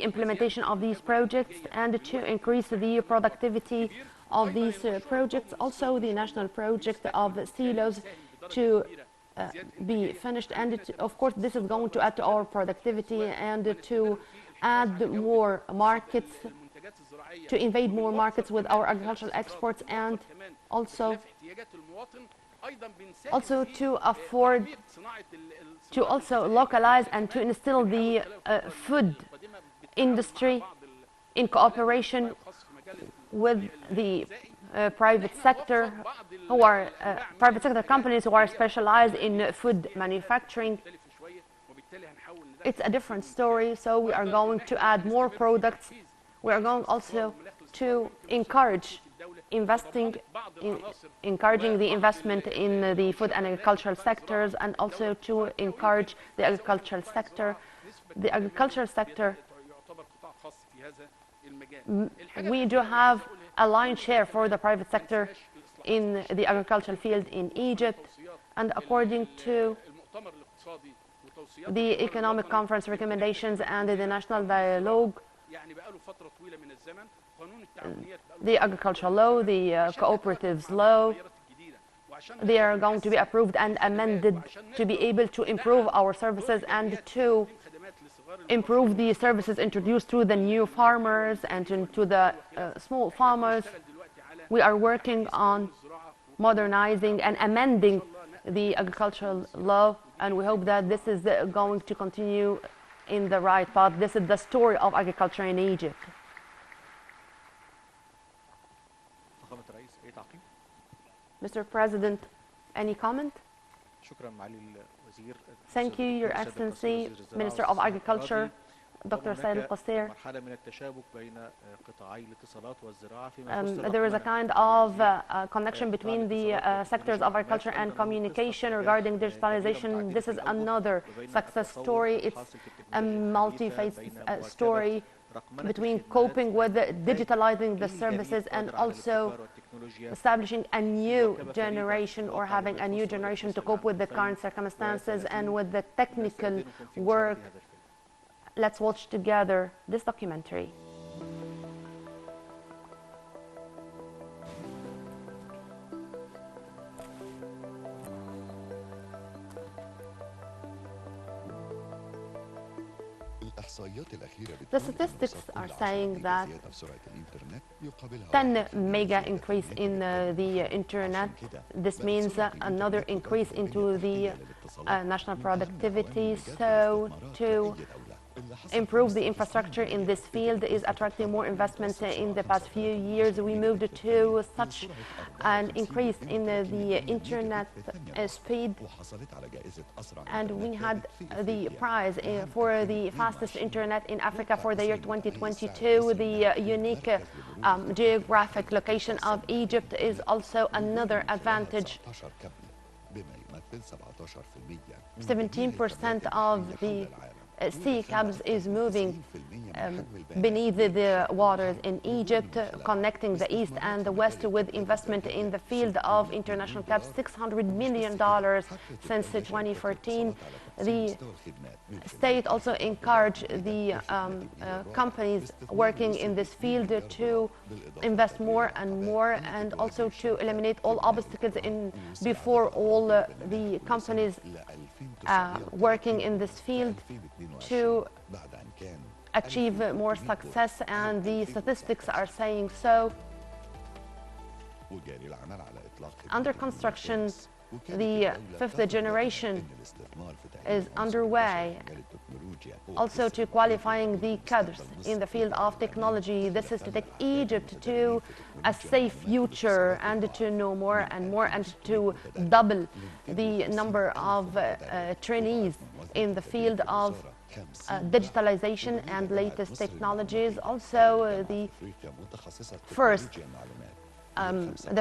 Speaker 1: implementation of these projects and to increase the productivity of these projects. Also, the national project of silos to be finished, and of course this is going to add to our productivity and to add more markets, to invade more markets with our agricultural exports, and also to afford to also localize and to instill the food industry in cooperation with the private sector companies who are specialized in food manufacturing. It's a different story, so we are going to add more products. We are going also to encouraging the investment in the food and agricultural sectors, and also to encourage the agricultural sector. The agricultural sector, we do have a lion's share for the private sector in the agricultural field in Egypt, and according to the economic conference recommendations and the national dialogue, the agricultural law, the cooperatives law, they are going to be approved and amended to be able to improve our services and to improve the services introduced to the new farmers and to the small farmers. We are working on modernizing and amending the agricultural law, and we hope that this is going to continue in the right path. This is the story of agriculture in Egypt. Mr. President, any comment? Thank you, Your Excellency, Minister of Agriculture. Dr. Said Al-Qasir, there is a kind of connection between the sectors of agriculture and communication regarding digitalization. This is another success story. It's a multi-phase story between coping with digitalizing the services and also establishing a new generation or having a new generation to cope with the current circumstances and with the technical work. Let's watch together this documentary. The statistics are saying that 10 mega increase in the internet. This means another increase into the national productivity. So to improve the infrastructure in this field is attracting more investment. In the past few years, we moved to such an increase in the internet speed, and we had the prize for the fastest internet in Africa for the year 2022. The unique geographic location of Egypt is also another advantage. 17% of the sea cabs is moving beneath the waters in Egypt, connecting the east and the west with investment in the field of international cabs, $600 million since 2014. The state also encouraged the companies working in this field to invest more and more, and also to eliminate all obstacles before all the companies working in this field to achieve more success, and the statistics are saying so. Under construction, the fifth generation is underway, also to qualifying the cadres in the field of technology. This is to take Egypt to a safe future and to know more and more and to double the number of trainees in the field of digitalization and latest technologies. Also, the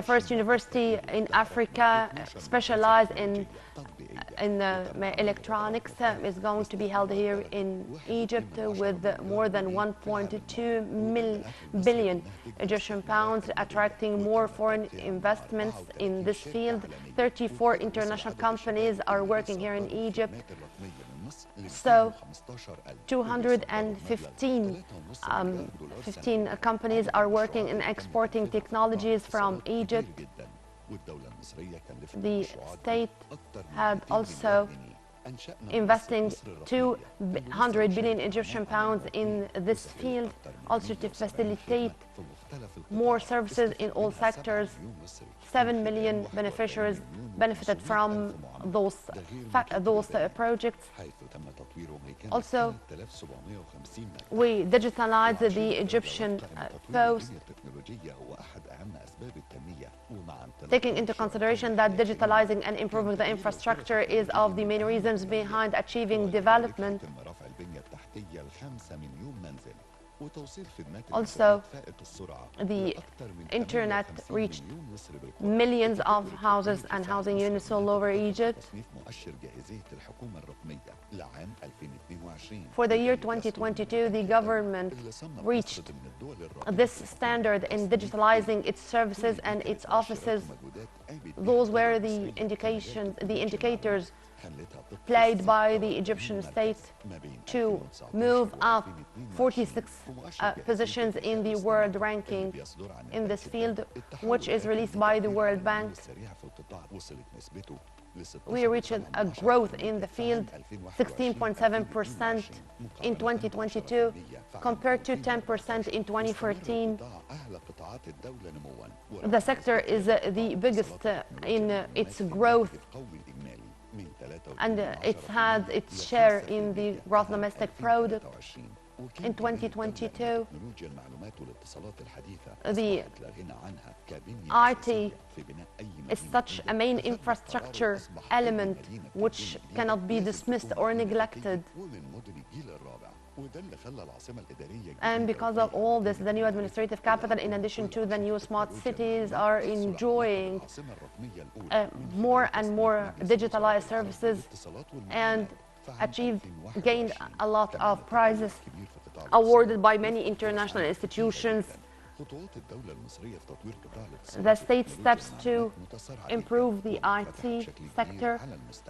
Speaker 1: first university in Africa specialized in electronics is going to be held here in Egypt with more than 1.2 billion Egyptian pounds, attracting more foreign investments in this field. 34 international companies are working here in Egypt. So 215 companies are working in exporting technologies from Egypt. The state had also investing 200 billion Egyptian pounds in this field, also to facilitate more services in all sectors. 7 million beneficiaries benefited from those projects. Also, we digitalized the Egyptian post, taking into consideration that digitalizing and improving the infrastructure is of the main reasons behind achieving development. Also, the internet reached millions of houses and housing units all over Egypt. For the year 2022, the government reached this standard in digitalizing its services and its offices. Those were the indicators played by the Egyptian state to move up 46 positions in the world ranking in this field, which is released by the World Bank. We reached a growth in the field, 16.7% in 2022, compared to 10% in 2014. The sector is the biggest in its growth, and it has its share in the gross domestic product. In 2022, the IT is such a main infrastructure element which cannot be dismissed or neglected. And because of all this, the new administrative capital, in addition to the new smart cities, are enjoying more and more digitalized services and gained a lot of prizes awarded by many international institutions. The state steps to improve the IT sector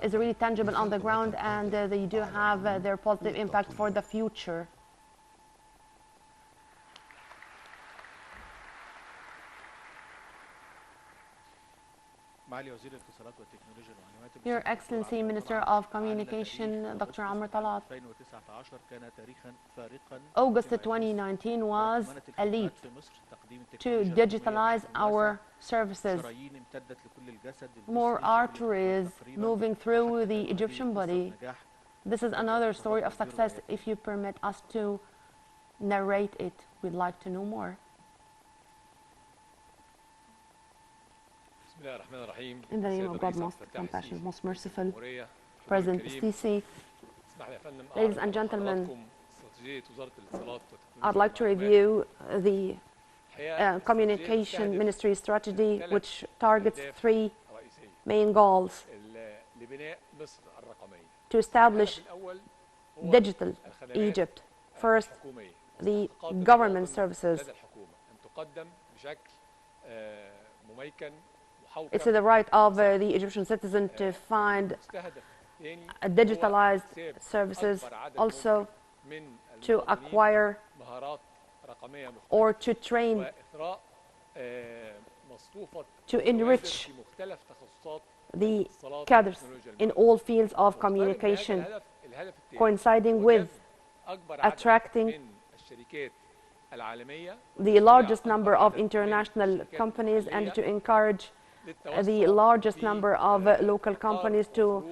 Speaker 1: is really tangible on the ground, and they do have their positive impact for the future. Your Excellency, Minister of Communication, Dr. Amr Talat, August 2019 was a leap to digitalize our services. More arteries moving through the Egyptian body. This is another story of success. If you permit us to narrate it, we'd like to know more. In the name of God, most compassionate, most merciful, President Sisi, ladies and gentlemen, I'd like to review the Communication Ministry strategy, which targets 3 main goals: to establish digital Egypt. First, the government services. It's the right of the Egyptian citizen to find digitalized services, also to acquire or to train, to enrich the cadres in all fields of communication, coinciding with attracting the largest number of international companies and to encourage the largest number of local companies to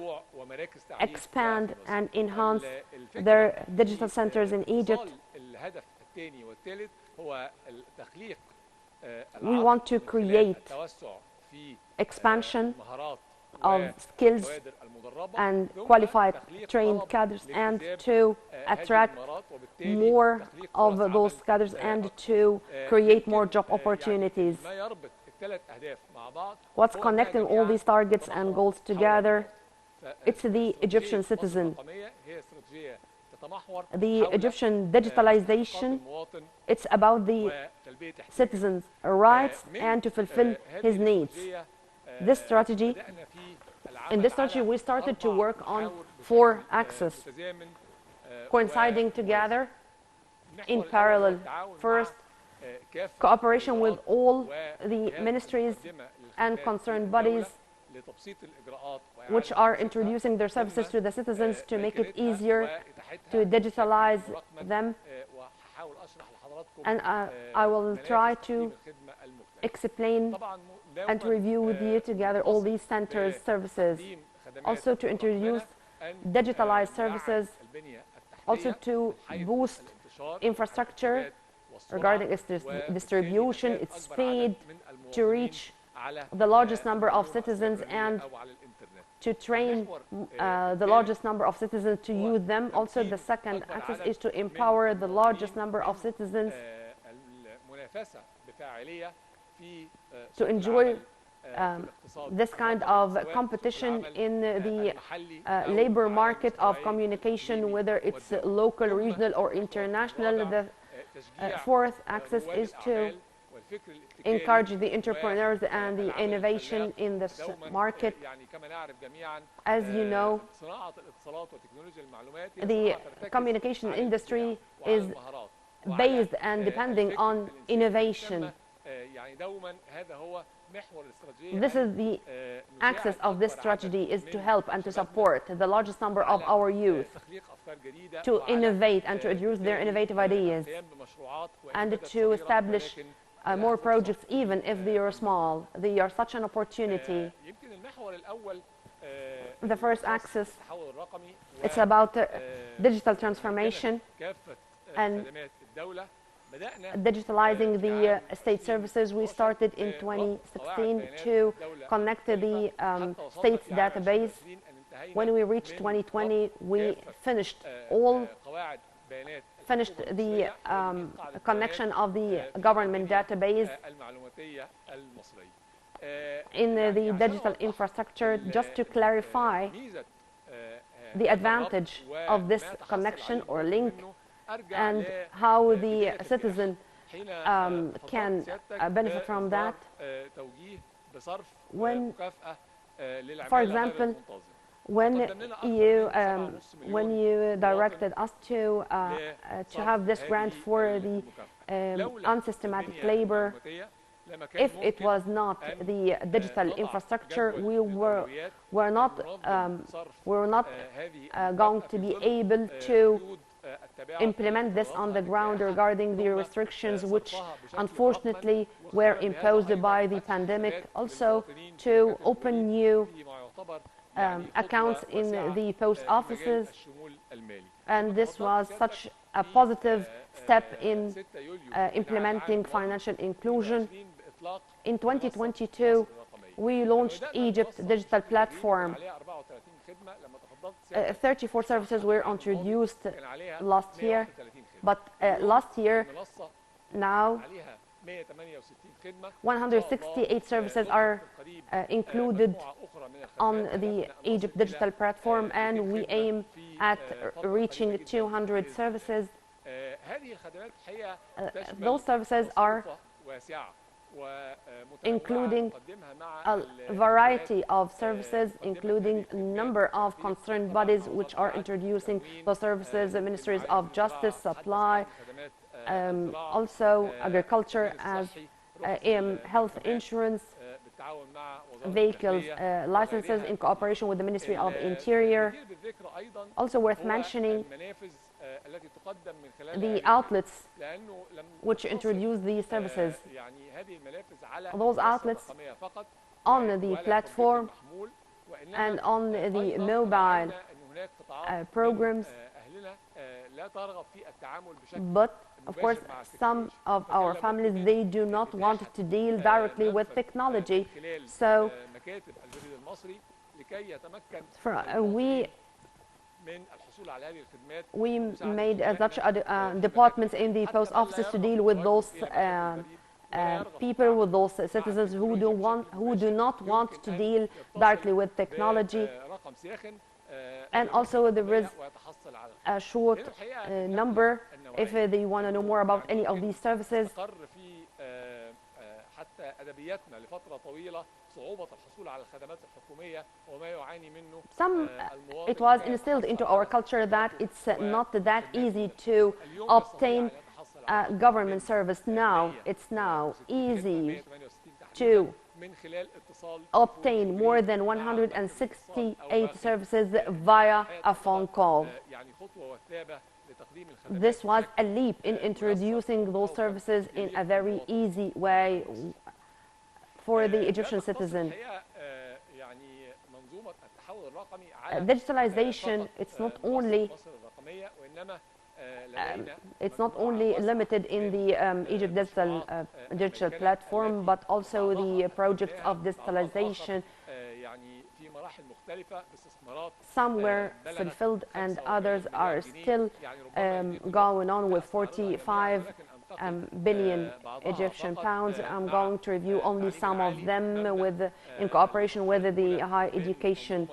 Speaker 1: expand and enhance their digital centers in Egypt. We want to create expansion of skills and qualified trained cadres, and to attract more of those cadres and to create more job opportunities. What's connecting all these targets and goals together? It's the Egyptian citizen. The Egyptian digitalization, it's about the citizen's rights and to fulfill his needs. In this strategy, we started to work on 4 axes, coinciding together in parallel. First, cooperation with all the ministries and concerned bodies which are introducing their services to the citizens to make it easier to digitalize them. And I will try to explain and to review with you together all these centers' services. Also to introduce digitalized services, also to boost infrastructure regarding its distribution, its speed, to reach the largest number of citizens and to train the largest number of citizens to use them. Also, the second axis is to empower the largest number of citizens to enjoy this kind of competition in the labor market of communication, whether it's local, regional, or international. The fourth axis is to encourage the entrepreneurs and the innovation in this market. As you know, the communication industry is based and depending on innovation. This is the axis of this strategy, is to help and to support the largest number of our youth to innovate and to introduce their innovative ideas and to establish more projects, even if they are small. They are such an opportunity. The first axis, it's about digital transformation and digitalizing the state services. We started in 2016 to connect the state's database. When we reached 2020, we finished all finished the connection of the government database in the digital infrastructure, just to clarify the advantage of this connection or link and how the citizen can benefit from that. When, for example, when you directed us to have this grant for the unsystematic labor, if it was not the digital infrastructure, we were not going to be able to implement this on the ground regarding the restrictions which unfortunately were imposed by the pandemic. Also, to open new accounts in the post offices, and this was such a positive step in implementing financial inclusion. In 2022, we launched Egypt Digital Platform. 34 services were introduced last year, but last year now 168 services are included on the Egypt Digital Platform, and we aim at reaching 200 services. Those services are including a variety of services, including a number of concerned bodies which are introducing those services, the ministries of justice, supply, also agriculture, as health insurance, vehicles licenses, in cooperation with the Ministry of Interior. Also worth mentioning the outlets which introduce these services. Those outlets on the platform and on the mobile programs, but of course some of our families, they do not want to deal directly with technology, so we made such departments in the post offices to deal with those people, with those citizens who do not want to deal directly with technology. And also there is a short number if they want to know more about any of these services. It was instilled into our culture that it's not that easy to obtain a government service. Now it's easy to obtain more than 168 services via a phone call. This was a leap in introducing those services in a very easy way for the Egyptian citizen. Digitalization, it's not only limited in the Egypt digital platform, but also the projects of digitalization. Some were fulfilled and others are still going on with 45 billion Egyptian pounds. I'm going to review only some of them in cooperation with the Higher Education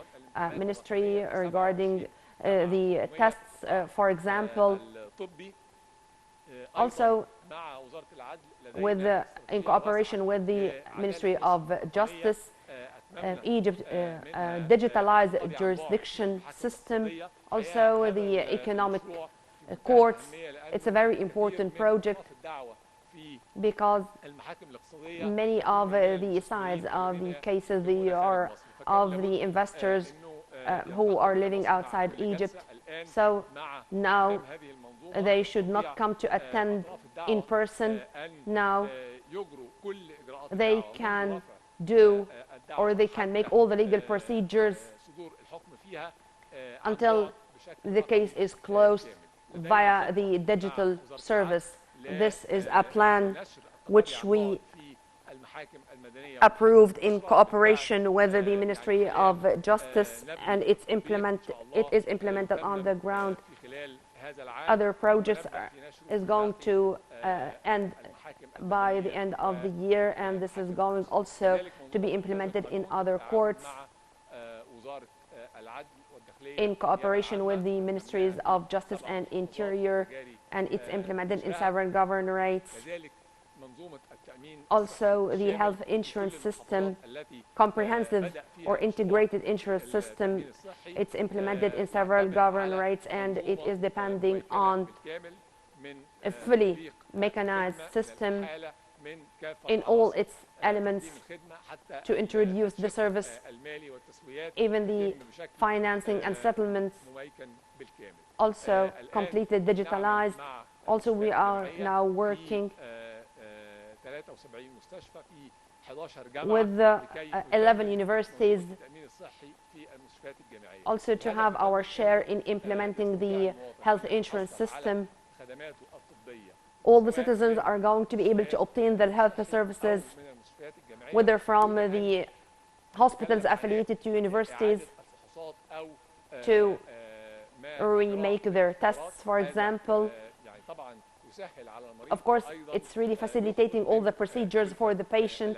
Speaker 1: Ministry regarding the tests, for example. Also, in cooperation with the Ministry of Justice, Egypt digitalized jurisdiction system, also the economic courts. It's a very important project because many of the sides of the cases, they are of the investors who are living outside Egypt. So now they should not come to attend in person. Now they can do, or they can make all the legal procedures until the case is closed via the digital service. This is a plan which we approved in cooperation with the Ministry of Justice, and it is implemented on the ground. other projects is going to end by the end of the year, and this is going also to be implemented in other courts in cooperation with the Ministries of Justice and Interior, and it's implemented in several governorates. Also, the health insurance system, comprehensive or integrated insurance system, it's implemented in several governorates, and it is depending on a fully mechanized system in all its elements to introduce the service, even the financing and settlements also completely digitalized. Also, we are now working with the 11 universities also to have our share in implementing the health insurance system. All the citizens are going to be able to obtain their health services, whether from the hospitals affiliated to universities, to remake their tests, for example. Of course, it's really facilitating all the procedures for the patient.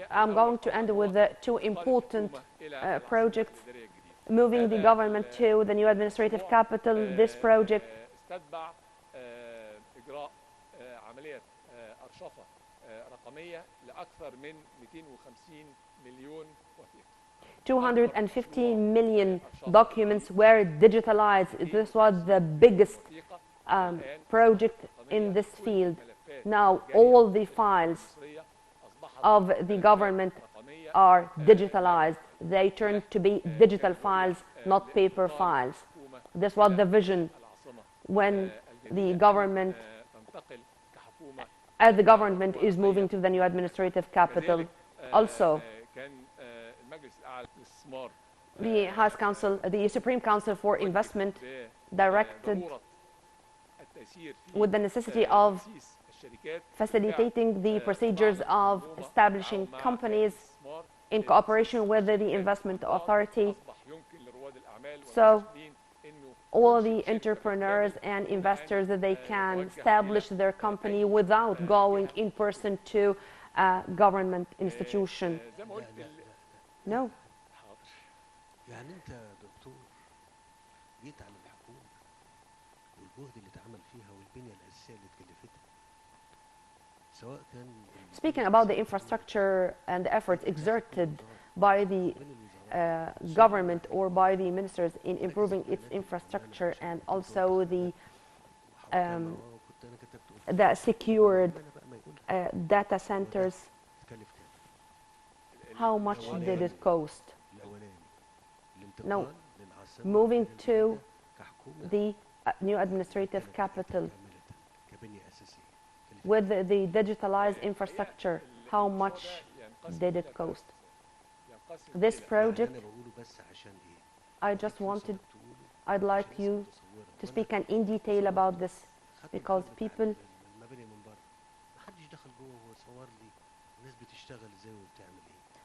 Speaker 1: I'm going to end with two important projects. Moving the government to the new administrative capital, this project $250 million documents were digitalized. This was the biggest project in this field. Now all the files of the government are digitalized. They turn to be digital files, not paper files. This was the vision when the government, as the government is moving to the new administrative capital. Also, the House Council, the Supreme Council for Investment, directed with the necessity of facilitating the procedures of establishing companies in cooperation with the investment authority, so all the entrepreneurs and investors that they can establish their company without going in person to a government institution. No.
Speaker 3: يعني انت دكتور جيت على الحكومه والجهد اللي اتعمل فيها والبنيه الاساسيه اللي اتكلفتها سواء كان
Speaker 1: Speaking about the infrastructure and the efforts exerted by the government or by the ministers in improving its infrastructure, and also the secured data centers, how much did it cost? No, moving to the new administrative capital with the digitalized infrastructure, how much did it cost? This project, I'd like you to speak in detail about this, because people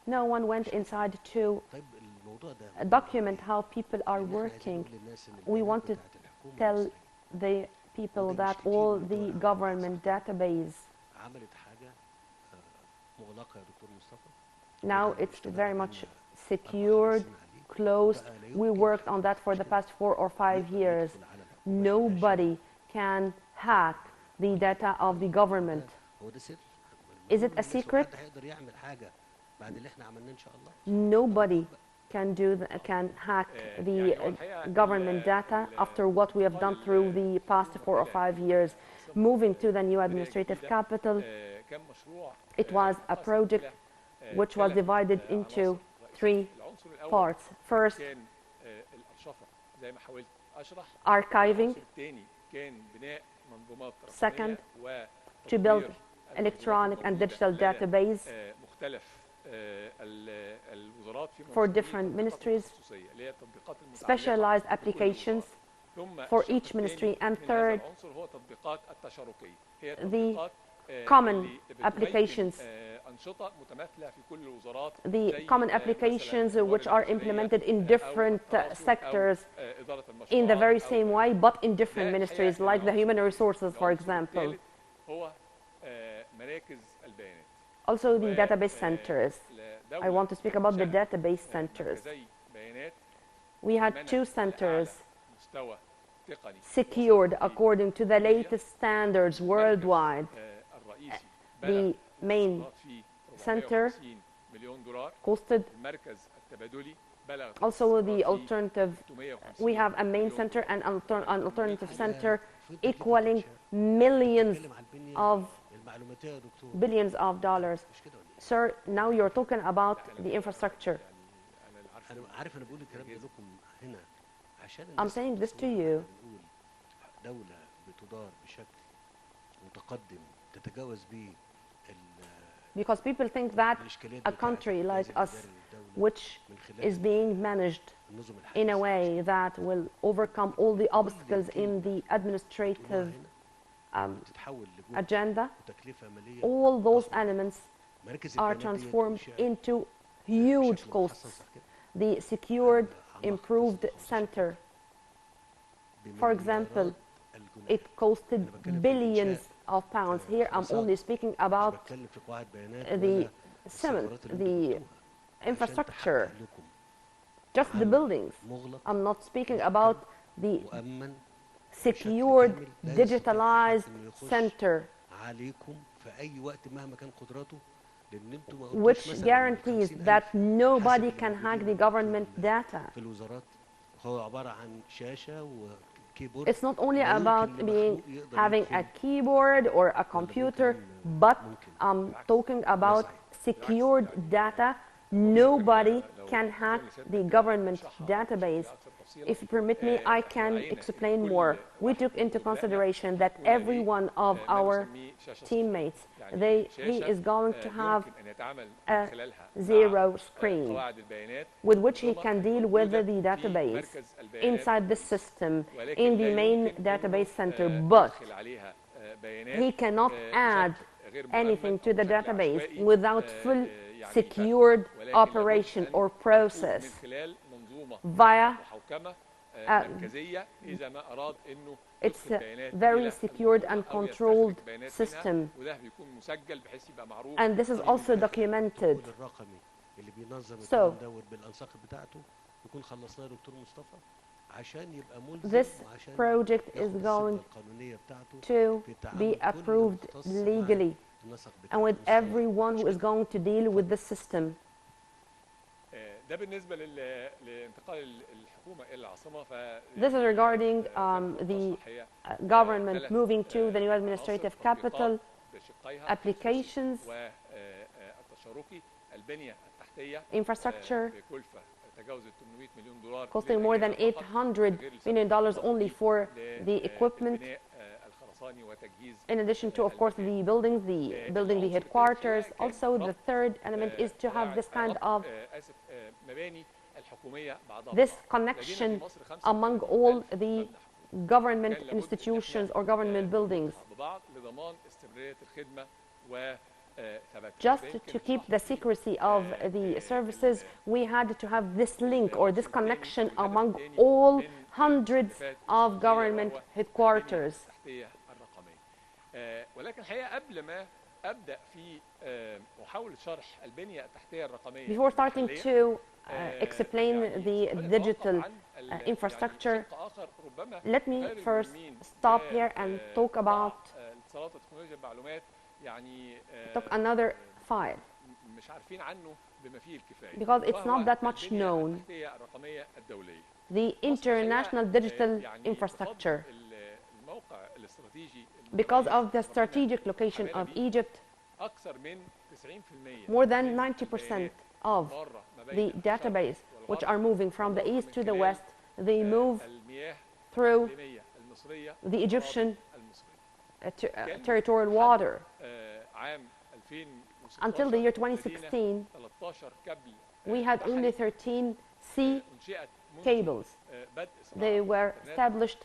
Speaker 1: no one went inside to document how people are working. We want to tell the people that all the government database, now it's very much secured, closed. We worked on that for the past 4 or 5 years. Nobody can hack the data of the government. Is it a secret? Nobody can hack the government data after what we have done through the past 4 or 5 years. Moving to the new administrative capital, it was a project which was divided into 3 parts. First, archiving. Second, to build electronic and digital database for different ministries, specialized applications for each ministry, and third, the common applications. The common applications which are implemented in different sectors in the very same way, but in different ministries, like the human resources, for example. Also the database centers. I want to speak about the database centers. We had 2 centers secured according to the latest standards worldwide. The main center costed, also the alternative, we have a main center and an alternative center equaling billions of dollars. Sir, now you're talking about the infrastructure. I'm saying this to you because people think that a country like us, which is being managed in a way that will overcome all the obstacles in the administrative agenda, all those elements are transformed into huge costs. The secured, improved center, for example, it costed billions of pounds. Here I'm only speaking about the cement, the infrastructure, just the buildings. I'm not speaking about the secured, digitalized center, which guarantees that nobody can hack the government data. It's not only about having a keyboard or a computer, but I'm talking about secured data. Nobody can hack the government database. If you permit me, I can explain more. We took into consideration that every one of our teammates, he is going to have a zero screen with which he can deal with the database inside the system in the main database center, but he cannot add anything to the database without full secured operation or process via it's a very secured and controlled system, and this is also documented. So this project is going to be approved legally and with everyone who is going to deal with the system. This is regarding the government moving to the new administrative capital, applications, infrastructure, costing more than $800 million only for the equipment, in addition to, of course, the buildings, building the headquarters. Also, the third element is to have this kind of this connection among all the government institutions or government buildings. Just to keep the secrecy of the services, we had to have this link or this connection among all hundreds of government headquarters. Before starting to explain the digital infrastructure, let me first stop here and talk about another file, because it's not that much known. The international digital infrastructure. Because of the strategic location of Egypt, more than 90% of the database which are moving from the east to the west, they move through the Egyptian territorial water. Until the year 2016, we had only 13 sea cables. They were established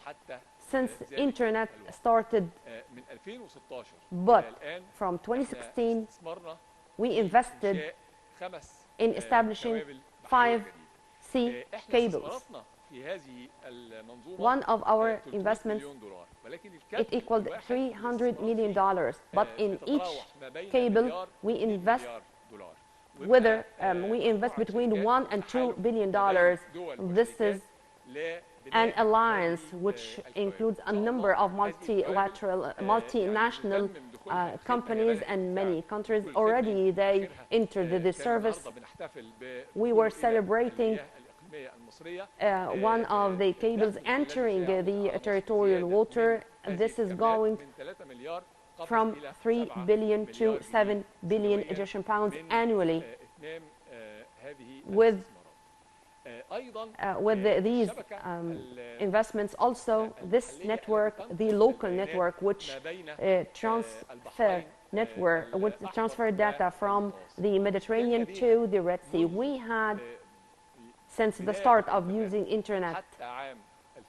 Speaker 1: since internet started,
Speaker 4: من 2016
Speaker 1: but
Speaker 4: إلى الآن
Speaker 1: from 2016
Speaker 4: استثمرنا
Speaker 1: we
Speaker 4: في
Speaker 1: invested
Speaker 4: إنشاء 5
Speaker 1: in establishing
Speaker 4: كوابل بحرية
Speaker 1: 5
Speaker 4: جديدة.
Speaker 1: sea
Speaker 4: احنا
Speaker 1: cables.
Speaker 4: استثماراتنا في هذه المنظومة
Speaker 1: One of our
Speaker 4: 300
Speaker 1: investments,
Speaker 4: مليون دولار، ولكن
Speaker 1: it
Speaker 4: الكابل
Speaker 1: equaled
Speaker 4: الواحد
Speaker 1: $300 million,
Speaker 4: الاستثمار
Speaker 1: but
Speaker 4: فيه
Speaker 1: in each
Speaker 4: بتتراوح ما بين
Speaker 1: cable
Speaker 4: مليار
Speaker 1: we
Speaker 4: و2
Speaker 1: invest
Speaker 4: مليار دولار.
Speaker 1: whether
Speaker 4: ويبقى
Speaker 1: we invest
Speaker 4: مجموعة
Speaker 1: between
Speaker 4: شركات
Speaker 1: 1 and 2
Speaker 4: وتحالف
Speaker 1: billion
Speaker 4: ما بين
Speaker 1: dollars.
Speaker 4: دول
Speaker 1: This
Speaker 4: وشركات
Speaker 1: is
Speaker 4: لبناء
Speaker 1: an alliance
Speaker 4: هذه
Speaker 1: which
Speaker 4: الكوابل.
Speaker 1: includes a
Speaker 4: إن شاء
Speaker 1: number
Speaker 4: الله
Speaker 1: of
Speaker 4: هذه الكوابل
Speaker 1: multilateral,
Speaker 4: يعني
Speaker 1: multinational
Speaker 4: يتمم دخولها الخدمة.
Speaker 1: companies
Speaker 4: هي بدأت
Speaker 1: and many
Speaker 4: بالفعل
Speaker 1: countries
Speaker 4: دخول
Speaker 1: already
Speaker 4: الخدمة
Speaker 1: they
Speaker 4: آخرها
Speaker 1: entered the
Speaker 4: كان
Speaker 1: service.
Speaker 4: النهارده بنحتفل
Speaker 1: We were
Speaker 4: بدخول إلى
Speaker 1: celebrating
Speaker 4: المياه الإقليمية المصرية
Speaker 1: one of the cables
Speaker 4: الدخل الذي
Speaker 1: entering
Speaker 4: سيعود
Speaker 1: the
Speaker 4: على مصر
Speaker 1: territorial
Speaker 4: زيادة
Speaker 1: water.
Speaker 4: من
Speaker 1: This
Speaker 4: هذه
Speaker 1: is
Speaker 4: الكابلات
Speaker 1: going
Speaker 4: من 3 مليار قفز
Speaker 1: from
Speaker 4: إلى
Speaker 1: 3
Speaker 4: 7
Speaker 1: billion to
Speaker 4: مليار
Speaker 1: 7 billion
Speaker 4: سنوياً
Speaker 1: Egyptian pounds
Speaker 4: من
Speaker 1: annually.
Speaker 4: إتمام هذه
Speaker 1: With
Speaker 4: الاستثمارات. أيضا
Speaker 1: these
Speaker 4: الشبكة
Speaker 1: investments also, this network, the local network which transfer network, which transfer data from the Mediterranean to the Red Sea. We had, since the start of using internet
Speaker 4: حتى عام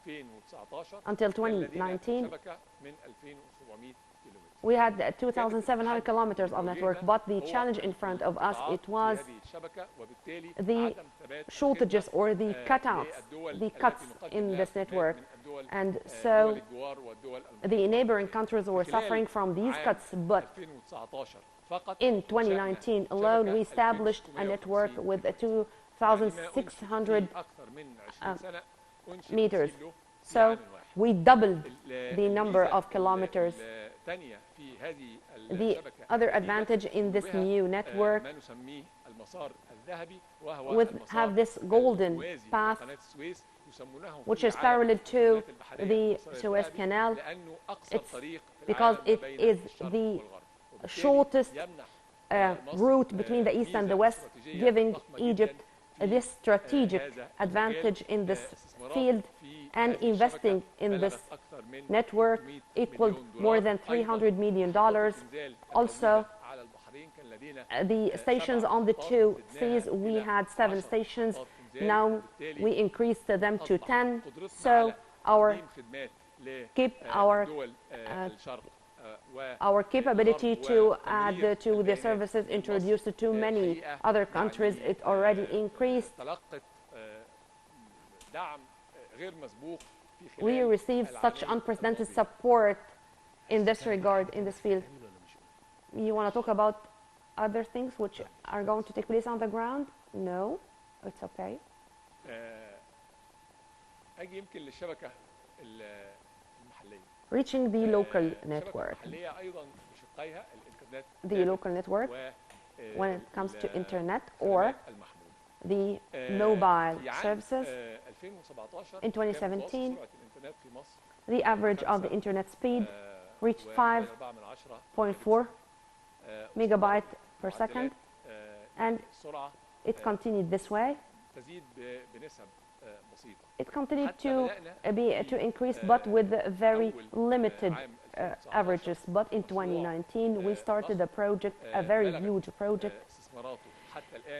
Speaker 4: 2019
Speaker 1: until
Speaker 4: كان لدينا
Speaker 1: 2019,
Speaker 4: شبكة من 2700 كيلومتر.
Speaker 1: we had 2,700 kilometers of network, but the challenge in front of us, it was the shortages or the cutouts, the cuts in this network. And so the neighboring countries were suffering from these cuts, but in 2019 alone, we established a network with 2,600 meters. So we doubled the number of kilometers. The other advantage in this new network would have this golden path which is parallel to the Suez Canal. It's because it is the shortest route between the east and the west, giving Egypt this strategic advantage in this field, and investing in this network equaled more than $300 million. Also, the stations on the two seas, we had 7 stations. Now we increased them to 10. So our capability to add to the services introduced to many other countries, it already increased. We received such unprecedented support in this regard, in this field. You want to talk about other things which are going to take place on the ground? No, it's okay. Reaching the local network. The local network, when it comes to internet or the mobile services, in 2017, the average of the internet speed reached 5.4 megabyte per second, and it continued this way. It continued to increase, but with very limited averages. But in 2019, we started a project, a very huge project,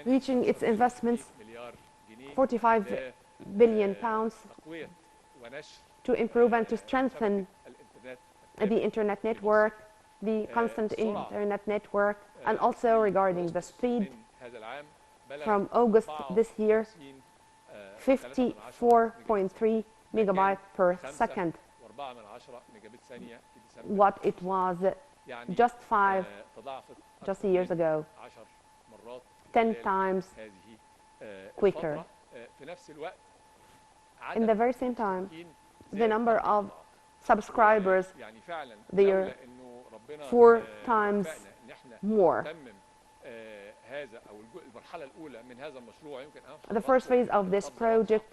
Speaker 1: reaching its investments 45 billion pounds to improve and to strengthen the internet network, the constant internet network, and also regarding the speed. From August this year, 54.3 megabyte per second, what it was just years ago, 10 times quicker. In the very same time, the number of subscribers, they are 4 times more. The first phase of this project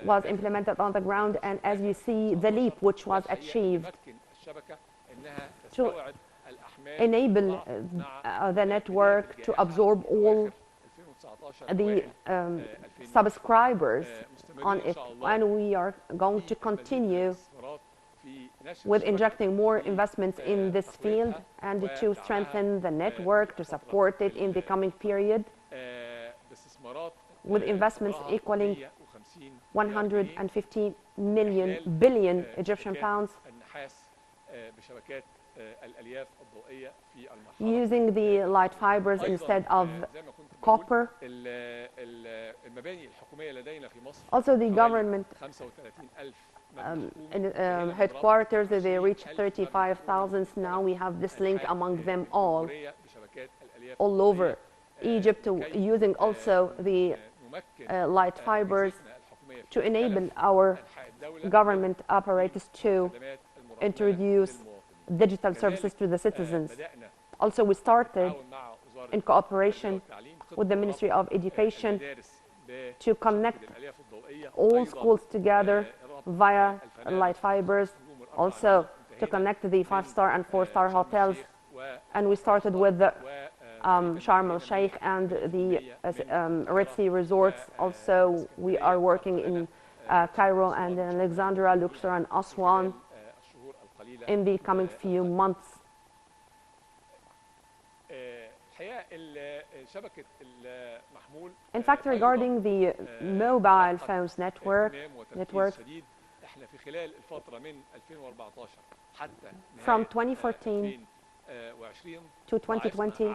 Speaker 1: was implemented on the ground, and as you see, the leap which was achieved to enable the network to absorb all the subscribers on it, and we are going to continue with injecting more investments in this field and to strengthen the network, to support it in the coming period, with investments equaling 150 billion Egyptian pounds
Speaker 4: النحاس بشبكات الألياف الضوئية في المرحلة
Speaker 1: using the light fibers instead of
Speaker 4: زي ما كنت بقول
Speaker 1: copper.
Speaker 4: المباني الحكومية لدينا في مصر
Speaker 1: Also, the government
Speaker 4: 35,000
Speaker 1: headquarters, they reach 35,000 now. We have this link among them all over Egypt, using also the light fibers to enable our government apparatus to introduce digital services to the citizens. Also, we started in cooperation with the Ministry of Education to connect all schools together via light fibers, also to connect the 5-star and 4-star hotels. And we started with the Sharm el-Sheikh and the Red Sea resorts. Also, we are working in Cairo and Alexandria, Luxor and Aswan in the coming few months. In fact, regarding the mobile phones networks, from 2014 to 2020,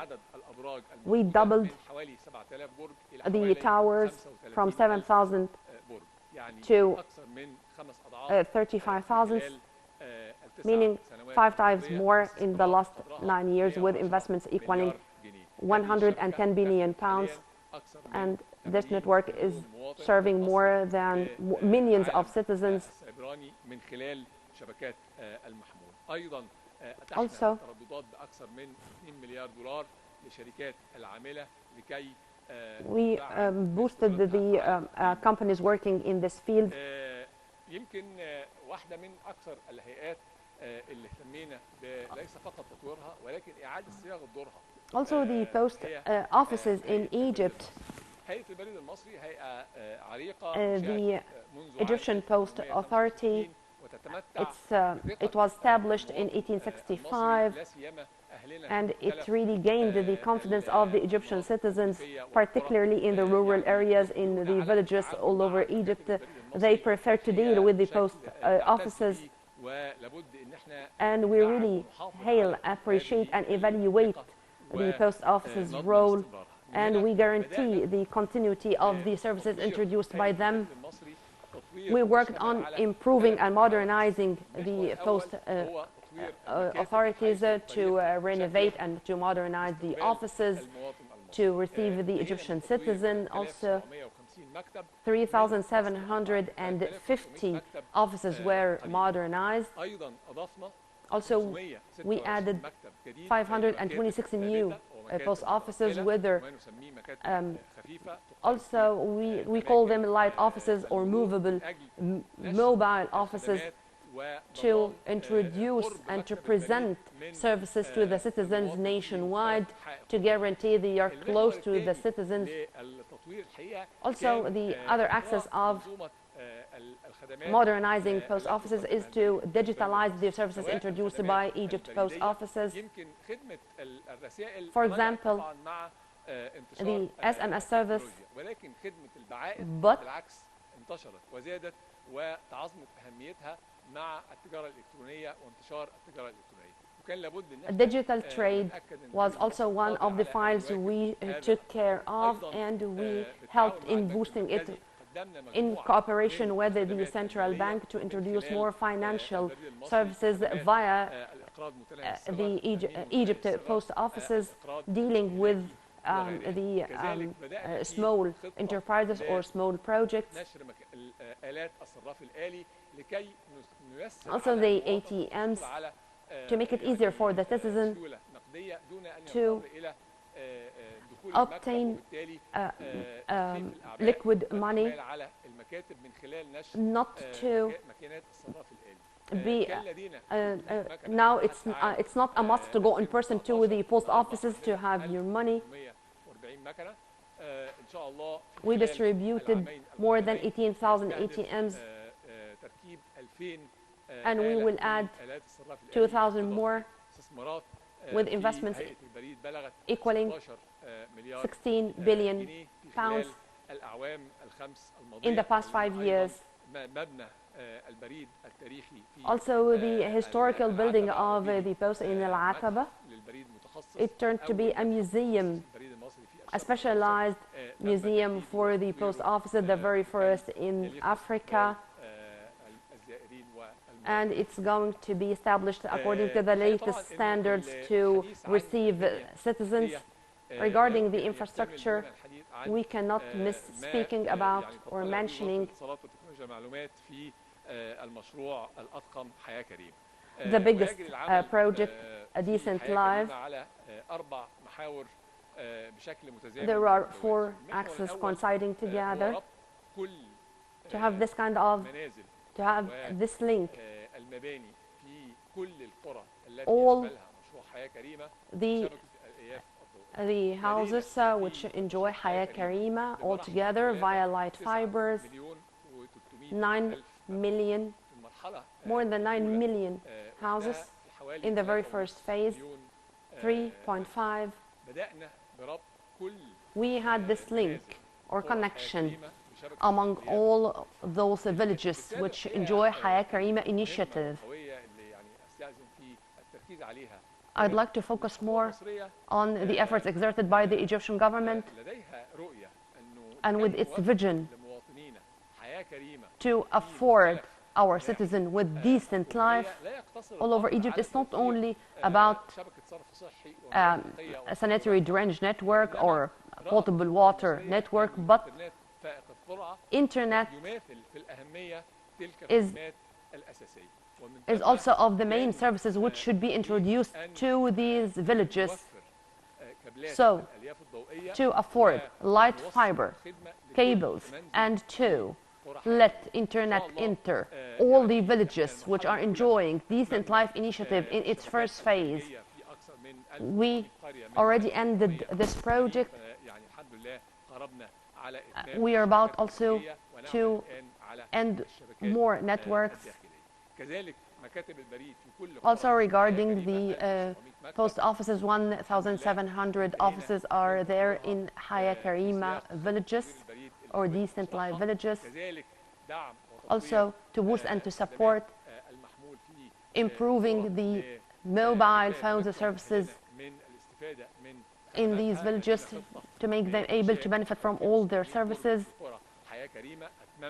Speaker 1: we doubled the towers from 7,000 to 35,000, meaning 5 times more in the last 9 years, with investments equaling 110 billion pounds. And this network is serving more than millions of citizens. Also, we boosted the companies working in this field.
Speaker 4: يمكن واحدة من أكثر الهيئات اللي اهتمينا ليس فقط تطويرها ولكن إعادة صياغة دورها.
Speaker 1: Also, the post offices in Egypt. The Egyptian Post Authority, it was established in 1865, and it really gained the confidence of the Egyptian citizens, particularly in the rural areas, in the villages all over Egypt. They prefer to deal with the post offices, and we really hail, appreciate, and evaluate the post office's role, and we guarantee the continuity of the services introduced by them. We worked on improving and modernizing the post authorities to renovate and to modernize the offices to receive the Egyptian citizen. Also, 3,750 offices were modernized. Also, we added 526 new post offices with their, also we call them light offices or movable mobile offices, to introduce and to present services to the citizens nationwide, to guarantee they are close to the citizens. Also, the other axis of modernizing post offices is to digitalize the services introduced by Egypt post offices. For example, the SMS service, but digital trade was also one of the files we took care of, and we helped in boosting it in cooperation with the central bank to introduce more financial services via the Egypt post offices, dealing with the small enterprises or small projects. Also, the ATMs, to make it easier for the citizen to obtain liquid money, not to be now it's not a must to go in person to the post offices to have your money. We distributed more than 18,000 ATMs, and we will add 2,000 more, with investments equaling 16 billion pounds
Speaker 4: الأعوام الخمس الماضية.
Speaker 1: in the past 5 years.
Speaker 4: مبنى البريد التاريخي في
Speaker 1: Also, the historical building of the post in Al-Ataba,
Speaker 4: للبريد متخصص
Speaker 1: it turned to be a museum,
Speaker 4: البريد المصري في
Speaker 1: a specialized museum for the post offices, the very first in Africa,
Speaker 4: الزائرين
Speaker 1: and it's going to be established according to the latest standards to receive citizens. Regarding the infrastructure, we cannot miss speaking about or mentioning the biggest project, A Decent Life. There are 4 axes coinciding together to have this kind of, to have this link. All the houses which enjoy Haya Karima altogether via light fibers, 9 million, more than 9 million houses in the very first phase, 3.5. We had this link or connection among all those villages which enjoy Haya Karima initiative. I'd like to focus more on the efforts exerted by the Egyptian government and with its vision to afford our citizens with decent life all over Egypt. It's not only about a sanitary drainage network or potable water network, but internet is also of the main services which should be introduced to these villages. So, to afford light fiber, cables, and to let internet enter all the villages which are enjoying Decent Life initiative in its first phase. We already ended this project. We are about also to end more networks. Also regarding the post offices, 1,700 offices are there in Haya Karima villages or Decent Life villages. Also to boost and to support improving the mobile phone services in these villages to make them able to benefit from all their services.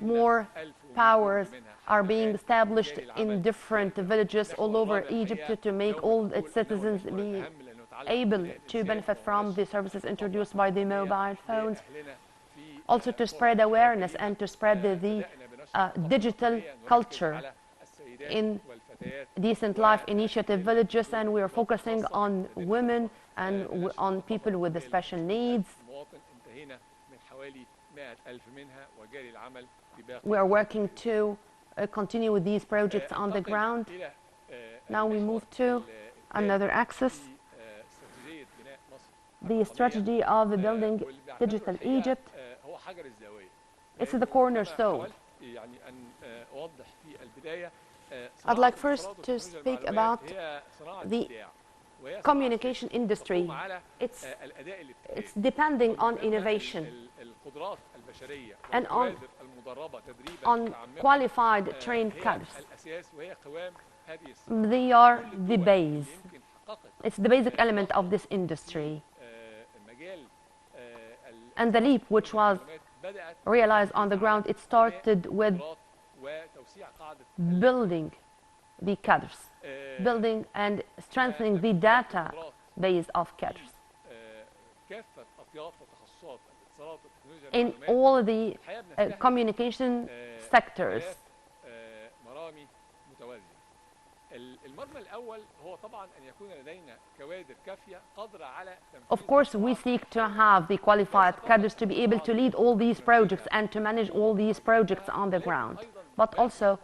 Speaker 1: More powers are being established in different villages all over Egypt to make all its citizens be able to benefit from the services introduced by the mobile phones. Also to spread awareness and to spread the digital culture in Decent Life initiative villages, and we are focusing on women and on people with special needs. We are working to continue with these projects on the ground. Now we move to another axis, the strategy of building digital Egypt. It's the cornerstone. I'd like first to speak about the communication industry. It's depending on innovation and on qualified trained cadres. They are the base. It's the basic element of this industry. And the leap which was realized on the ground, it started with building the cadres, building and strengthening the data base of cadres. In all the communication sectors. Of course, we seek to have the qualified cadres to be able to lead all these projects and to manage all these projects on the ground. But also,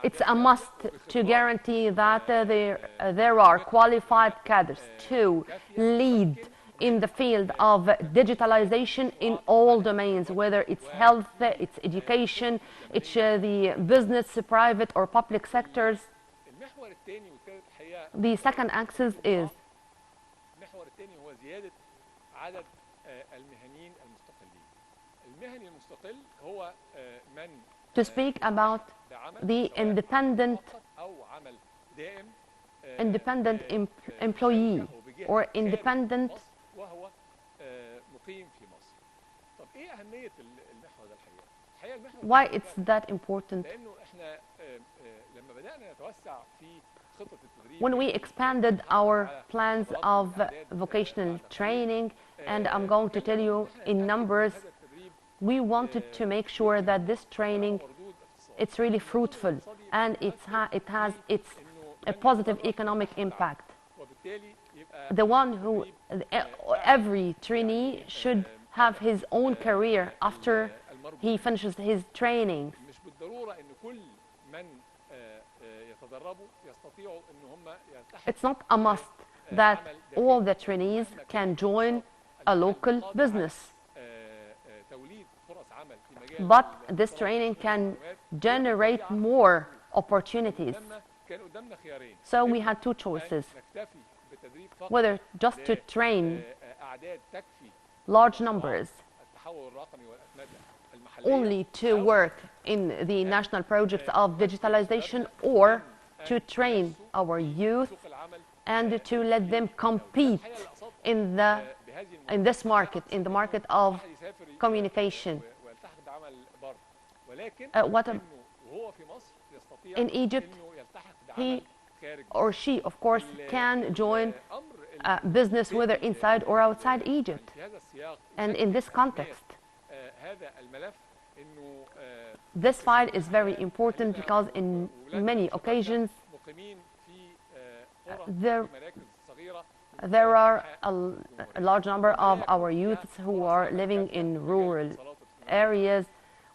Speaker 1: it's a must to guarantee that there are qualified cadres to lead in the field of digitalization in all domains, whether it's health, it's education, it's the business, private or public sectors.
Speaker 4: المحور الثاني والثالث الحقيقه
Speaker 1: The second axis is
Speaker 4: المحور الثاني هو زياده عدد المهنيين المستقلين. المهني المستقل هو من
Speaker 1: to speak about the independent employee or independent.
Speaker 4: وهو مقيم في مصر. طب ايه اهميه المحور ده الحقيقه؟ المحور
Speaker 1: Why it's that important?
Speaker 4: لانه احنا لما بدانا نتوسع في خطه التدريب
Speaker 1: When we expanded our plans of vocational training, and I'm going to tell you in numbers, we wanted to make sure that this training it's really fruitful and it has a positive economic impact. The one who every trainee should have his own career after he finishes his training.
Speaker 4: مش بالضروره ان كل من يتدربوا يستطيعوا ان هم يلتحقوا.
Speaker 1: It's not a must that all the trainees can join a local business. But this training can generate more opportunities. So we had two choices, whether just to train large numbers only to work in the national projects of digitalization, or to train our youth and to let them compete in this market, in the market of communication. In Egypt, he or she, of course, can join business whether inside or outside Egypt. And in this context, this file is very important because in many occasions there are a large number of our youths who are living in rural areas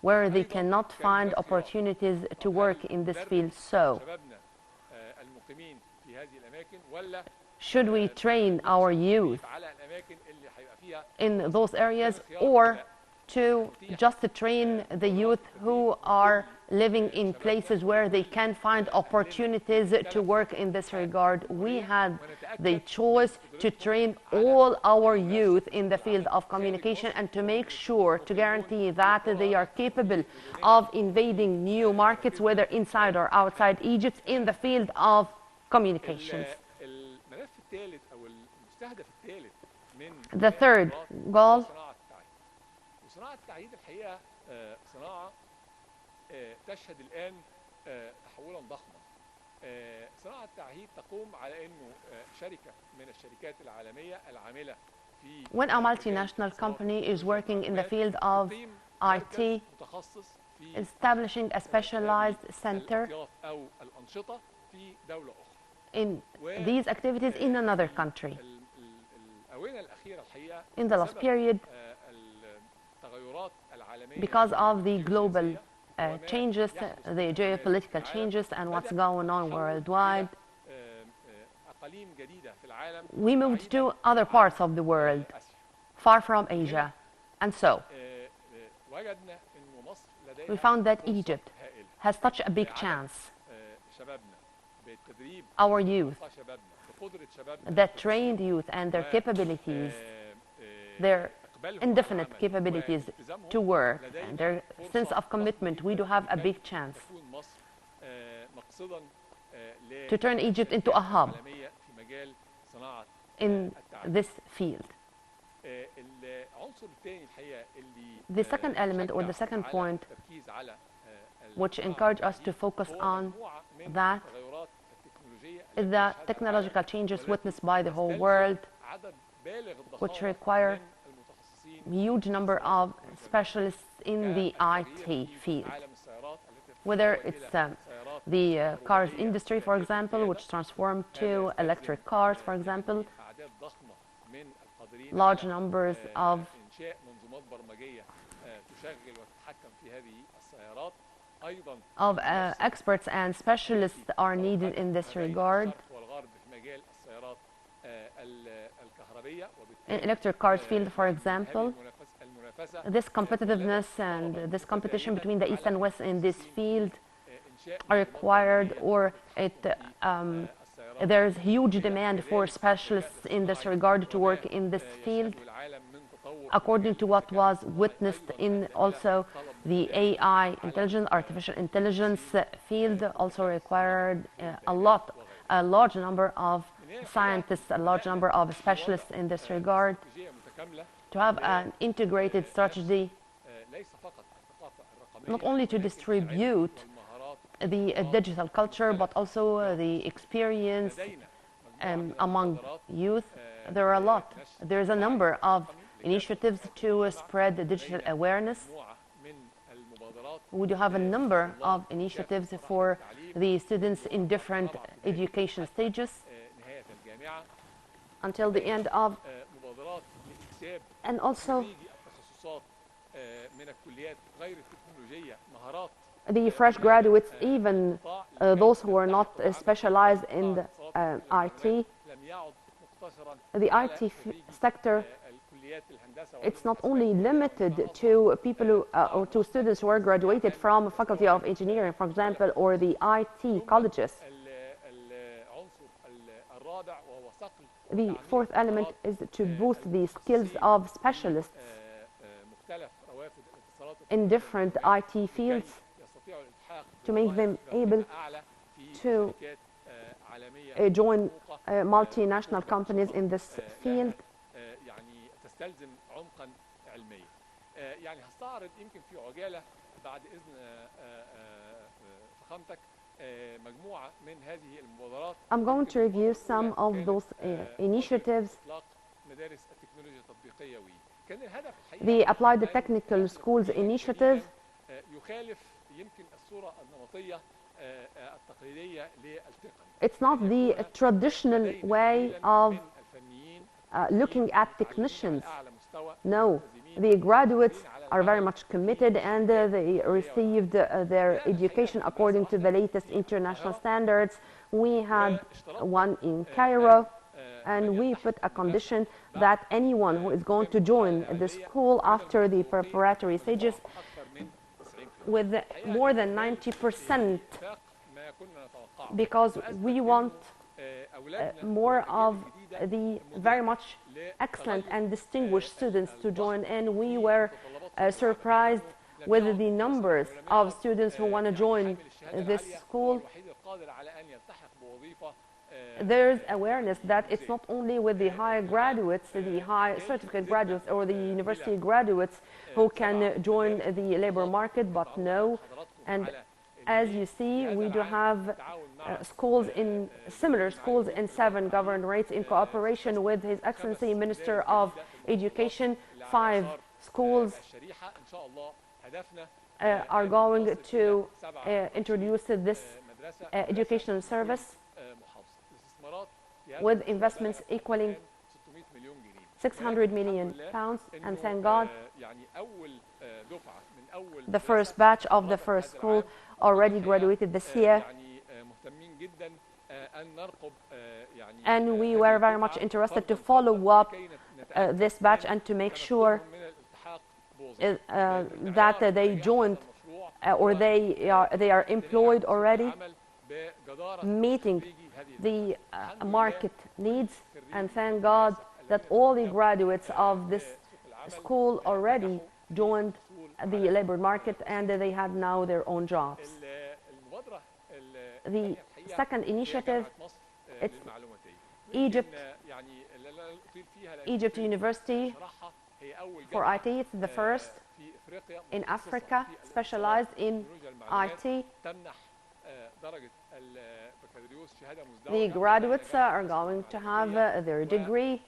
Speaker 1: where they cannot find opportunities to work in this field. So, should we train our youth in those areas, or to just train the youth who are living in places where they can find opportunities to work in this regard? We had the choice to train all our youth in the field of communication and to make sure, to guarantee that they are capable of invading new markets, whether inside or outside Egypt, in the field of communications. The third goal,
Speaker 4: صناعة التعهيد الحقيقة صناعة تشهد الآن تحولا ضخما. صناعة التعهيد تقوم على أنه شركة من الشركات العالمية العاملة في
Speaker 1: when a multinational company is working in the field of IT, establishing a specialized center
Speaker 4: أو الأنشطة في دولة أخرى.
Speaker 1: in these activities in another country.
Speaker 4: الآونة الأخيرة الحقيقة
Speaker 1: In the last period, because of the global changes, the geopolitical changes and what's going on worldwide, we moved to other parts of the world, far from Asia. And so, we found that Egypt has such a big chance. Our youth, the trained youth and their capabilities, their indefinite capabilities to work and their sense of commitment, we do have a big chance to turn Egypt into a hub in this field. The second element, or the second point, which encourage us to focus on that, is the technological changes witnessed by the whole world, which require huge number of specialists in the IT field. Whether it's the cars industry, for example, which transformed to electric cars, for example, large numbers of experts and specialists are needed in this regard.
Speaker 4: الكهربية
Speaker 1: In
Speaker 4: وبالتالي
Speaker 1: electric cars field, for
Speaker 4: هذه
Speaker 1: example,
Speaker 4: المنافسة
Speaker 1: this competitiveness and this competition between the East and West in this field are required, or there's huge demand for specialists in this regard to work in this field, according to what was witnessed in also the AI intelligence, artificial intelligence field, also required a large number of scientists, a large number of specialists in this regard, to have an integrated strategy, not only to distribute the digital culture, but also the experience among youth. There are a lot. There's a number of initiatives to spread the digital awareness. We do have a number of initiatives for the students in different education stages until the end of, and also the fresh graduates, even those who are not specialized in the IT. The IT sector, it's not only limited to people who, or to students who are graduated from Faculty of Engineering, for example, or the IT colleges. The fourth element is to boost the skills of specialists in different IT fields, to make them able to join multinational companies in this field.
Speaker 4: تستلزم عمقا علميا. يعني هستعرض يمكن في عجاله بعد اذن فخامتك مجموعه من هذه المبادرات.
Speaker 1: I'm going to review some of those initiatives.
Speaker 4: مدارس التكنولوجيا التطبيقيه كان الهدف
Speaker 1: The Applied Technical Schools Initiative
Speaker 4: يخالف يمكن الصوره النمطيه التقليديه للتقني.
Speaker 1: It's not the traditional way of looking at technicians. No, the graduates are very much committed, and they received their education according to the latest international standards. We had one in Cairo, and we put a condition that anyone who is going to join the school after the preparatory stages with more than 90%, because we want more of the very much excellent and distinguished students to join, and we were surprised with the numbers of students who want to join this school. There's awareness that it's not only with the high graduates, the high certificate graduates or the university graduates who can join the labor market, but no. And as you see, we do have schools in similar schools in 7 governorates in cooperation with His Excellency Minister of Education. 5 schools are going to introduce this educational service with investments equaling 600 million pounds, and thank God the first batch of the first school already graduated this year, and we were very much interested to follow up this batch and to make sure that they joined or they are employed already, meeting the market needs. And thank God that all the graduates of this school already joined the labor market, and they have now their own jobs. The second initiative, it's Egypt University for IT. It's the first in Africa specialized in IT. The graduates are going to have their degree.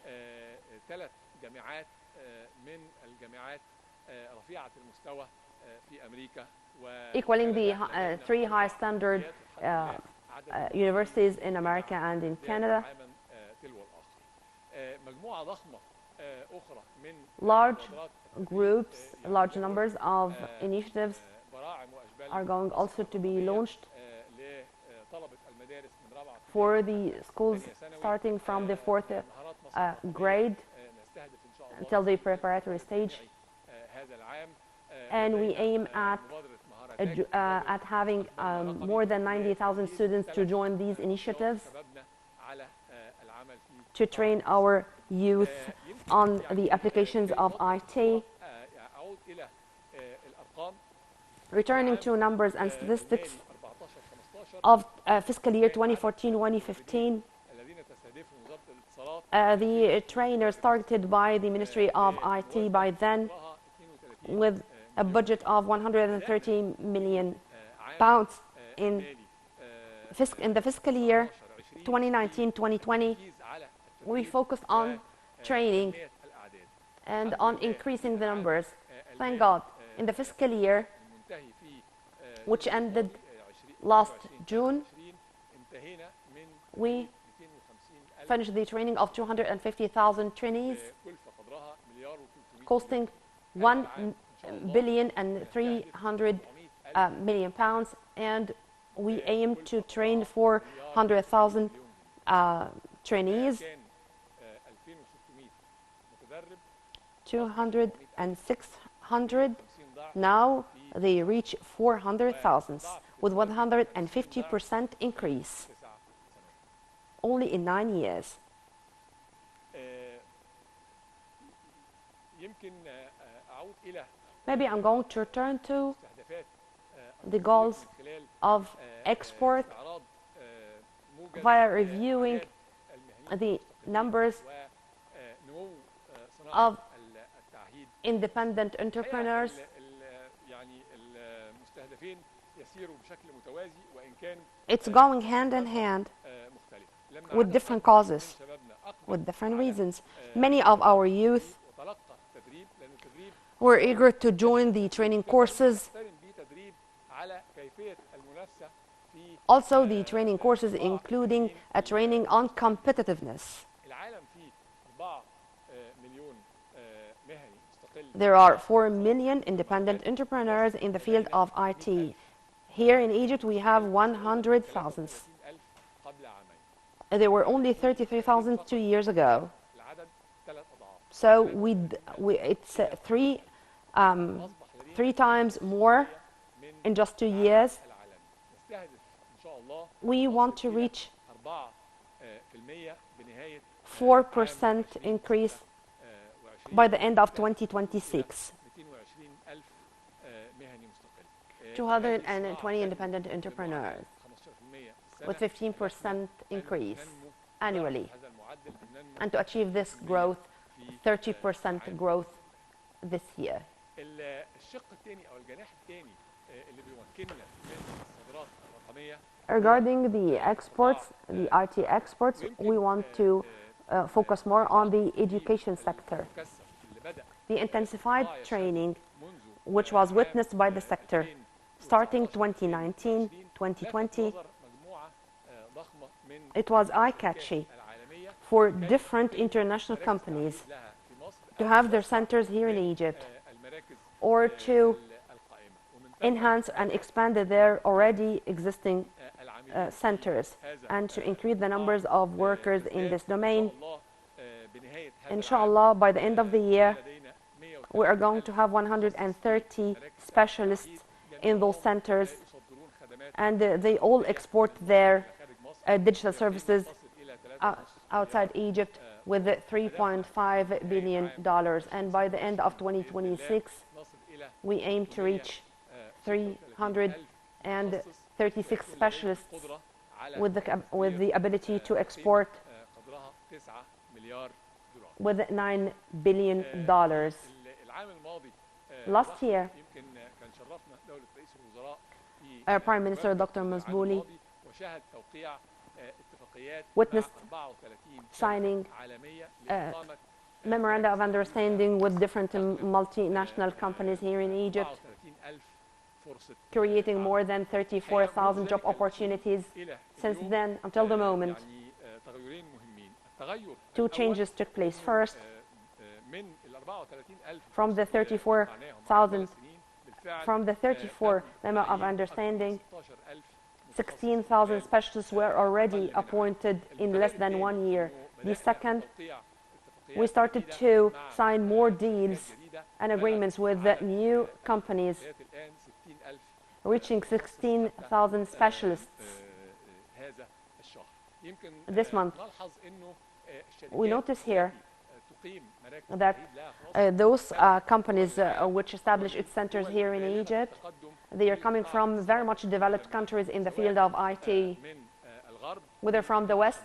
Speaker 1: Equaling the 3 high standard universities in America and in Canada. Large groups, large numbers of initiatives are going also to be launched for the schools starting from the fourth grade until the preparatory stage. And we aim at having more than 90,000 students to join these initiatives to train our youth on the applications of IT. Returning to numbers and statistics of fiscal year 2014-2015, the trainers targeted by the Ministry of IT by then, with a budget of 130 million pounds in the fiscal year 2019-2020, we focused on training and on increasing the numbers. Thank God, in the fiscal year, which ended last June, we finished the training of 250,000 trainees, costing 1,300 million pounds, and we aim to train 400,000 trainees. 200 and 600, now they reach 400,000 with 150% increase only in 9 years. Maybe I'm going to return to the goals of export via reviewing the numbers of independent entrepreneurs. It's going hand in hand with different causes, with different reasons. Many of our youth were eager to join the training courses. Also, the training courses including a training on competitiveness. There are 4 million independent entrepreneurs in the field of IT. Here in Egypt, we have 100,000. There were only 33,000 2 years ago. So it's three times more in just 2 years. We want to reach 4% increase by the end of 2026. 220 independent entrepreneurs with 15% increase annually. And to achieve this growth, 30% growth this year. Regarding the exports, the IT exports, we want to focus more on the education sector. The intensified training, which was witnessed by the sector, starting 2019-2020, it was eye-catchy for different international companies to have their centers here in Egypt or to enhance and expand their already existing centers and to increase the numbers of workers in this domain. Inshallah, by the end of the year, we are going to have 130 specialists in those centers, and they all export their digital services outside Egypt with $3.5 billion. And by the end of 2026, we aim to reach 336 specialists with the ability to export with $9 billion. Last year, our Prime Minister Dr. Mazbouli witnessed signing memoranda of understanding with different multinational companies here in Egypt, creating more than 34,000 job opportunities. Since then, until the moment, 2 changes took place. First, from the 34 memo of understanding, 16,000 specialists were already appointed in less than 1 year. The second, we started to sign more deals and agreements with the new companies, reaching 16,000 specialists this month. We notice here that those companies which establish its centers here in Egypt, they are coming from very much developed countries in the field of IT, whether from the West,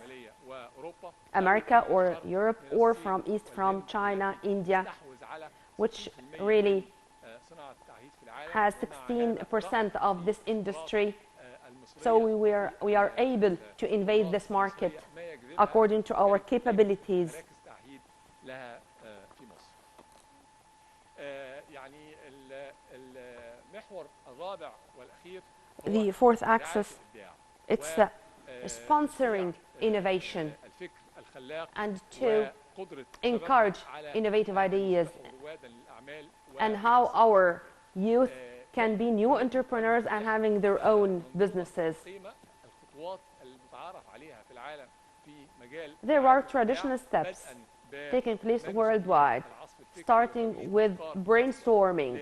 Speaker 1: America or Europe, or from East, from China, India, which really has 16% of this industry. So we are able to invade this market according to our capabilities. The fourth axis, it's sponsoring innovation and to encourage innovative ideas, and how our youth can be new entrepreneurs and having their own businesses. There are traditional steps taking place worldwide, starting with brainstorming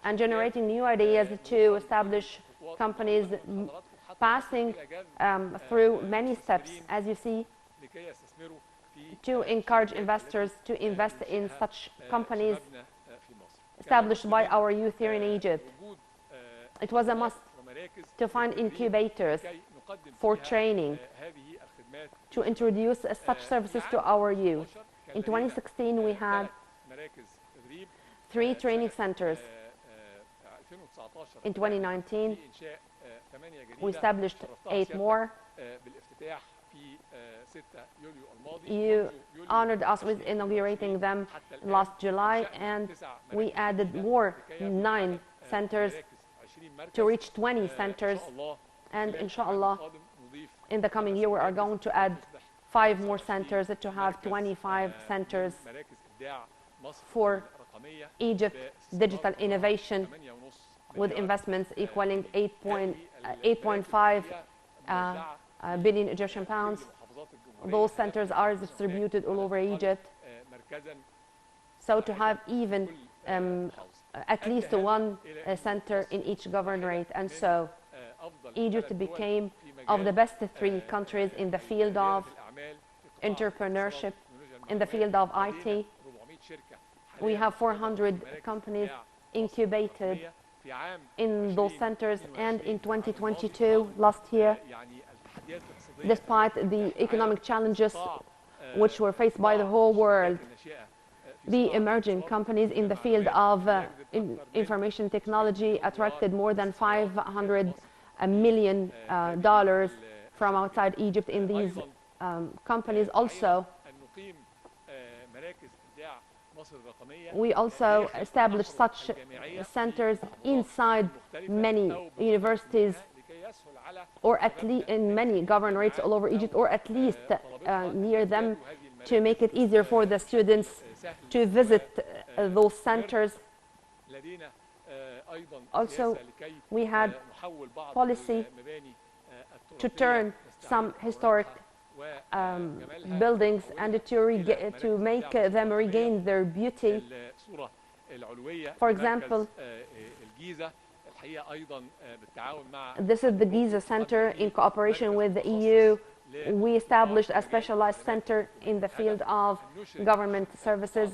Speaker 1: and generating new ideas to establish companies, passing through many steps, as you see, to encourage investors to invest in such companies established by our youth here in Egypt. It was a must to find incubators for training, to introduce such services to our youth. In 2016, we had 3 training centers. In 2019, we established 8 more. You honored us with inaugurating them last July, and we added more 9 centers to reach 20 centers. And inshallah, in the coming year, we are going to add 5 more centers to have 25 centers for Egypt digital innovation, with investments equaling 8.5 billion Egyptian pounds. Those centers are distributed all over Egypt. So to have even at least 1 center in each governorate, and so Egypt became of the best 3 countries in the field of entrepreneurship, in the field of IT. We have 400 companies incubated in those centers, and in 2022, last year, despite the economic challenges which were faced by the whole world, the emerging companies in the field of information technology attracted more than $500 million from outside Egypt in these companies. Also, we also established such centers inside many universities, or at least in many governorates all over Egypt, or at least near them, to make it easier for the students to visit those centers. Also, we had policy to turn some historic buildings and to make them regain their beauty. For example, this is the Giza Center. In cooperation with the EU, we established a specialized center in the field of government services,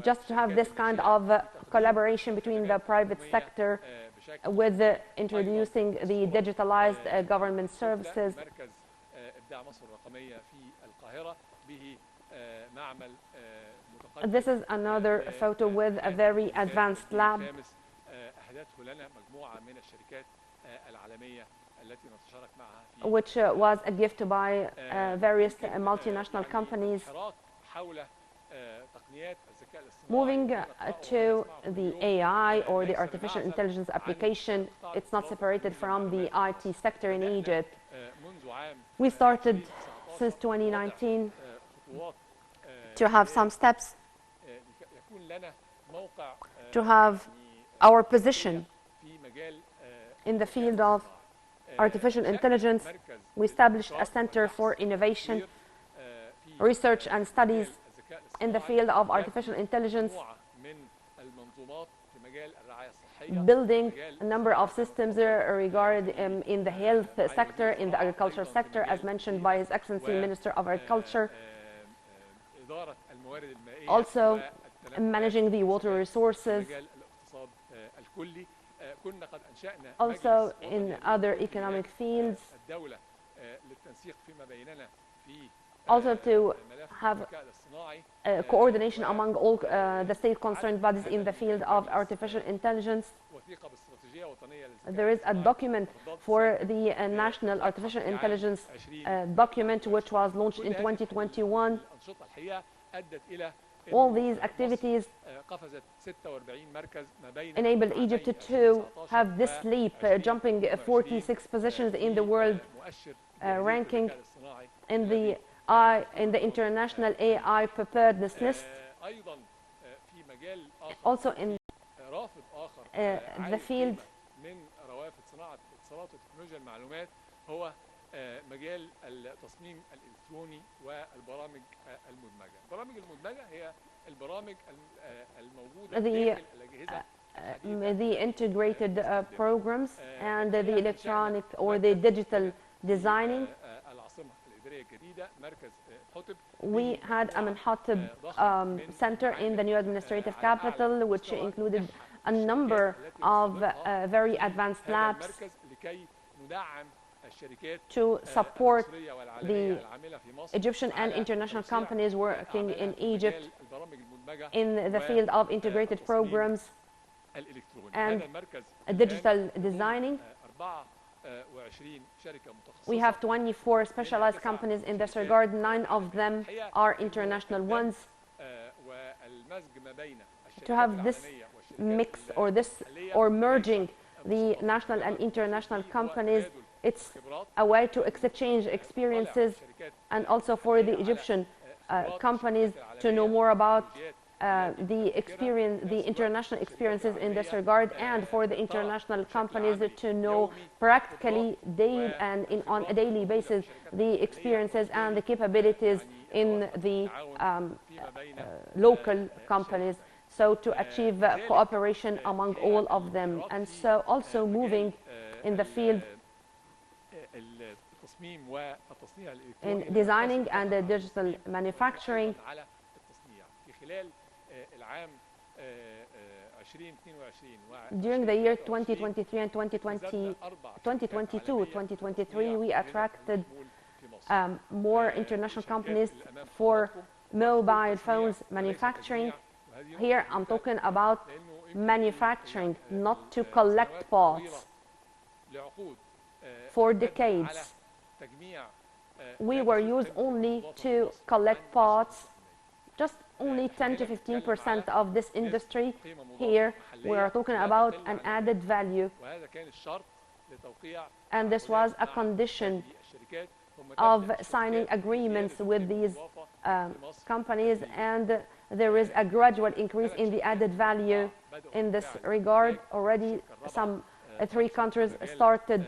Speaker 1: just to have this kind of collaboration between the private sector with introducing the digitalized government services. This is another photo with a very advanced lab, which was a gift by various multinational companies. Moving to the AI, or the artificial intelligence application, it's not separated from the IT sector in Egypt. We started since 2019 to have some steps to have our position in the field of artificial intelligence. We established a center for innovation, research and studies in the field of artificial intelligence, building a number of systems in the health sector, in the agriculture sector, as mentioned by His Excellency Minister of Agriculture. Also, managing the water resources. Also, in other economic fields. Also, to have coordination among all the state concerned bodies in the field of artificial intelligence. There is a document for the National Artificial Intelligence document, which was launched in 2021. All these activities enabled Egypt to have this leap, jumping 46 positions in the world ranking in the international AI preparedness list. Also in the field
Speaker 4: مجال التصميم الإلكتروني والبرامج المدمجة. البرامج المدمجة هي البرامج الموجودة داخل الأجهزة.
Speaker 1: The integrated programs and the electronic or the digital designing. We had a Menhatib center in the new administrative capital, which included a number of very advanced labs to support the Egyptian and international companies working in Egypt in the field of integrated programs and digital designing. We have 24 specialized companies in this regard. 9 of them are international ones. To have this mix or merging the national and international companies, it's a way to exchange experiences, and also for the Egyptian companies to know more about the international experiences in this regard, and for the international companies to know practically on a daily basis the experiences and the capabilities in the local companies, so to achieve cooperation among all of them. And so also moving in the field in designing and digital manufacturing. During the year 2023 and 2022-2023, we attracted more international companies for mobile phones manufacturing. Here I'm talking about manufacturing, not to collect parts. For decades, we were used only to collect parts, just only 10 to 15% of this industry. Here we are talking about an added value, and this was a condition of signing agreements with these companies, and there is a gradual increase in the added value in this regard. Already some 3 countries started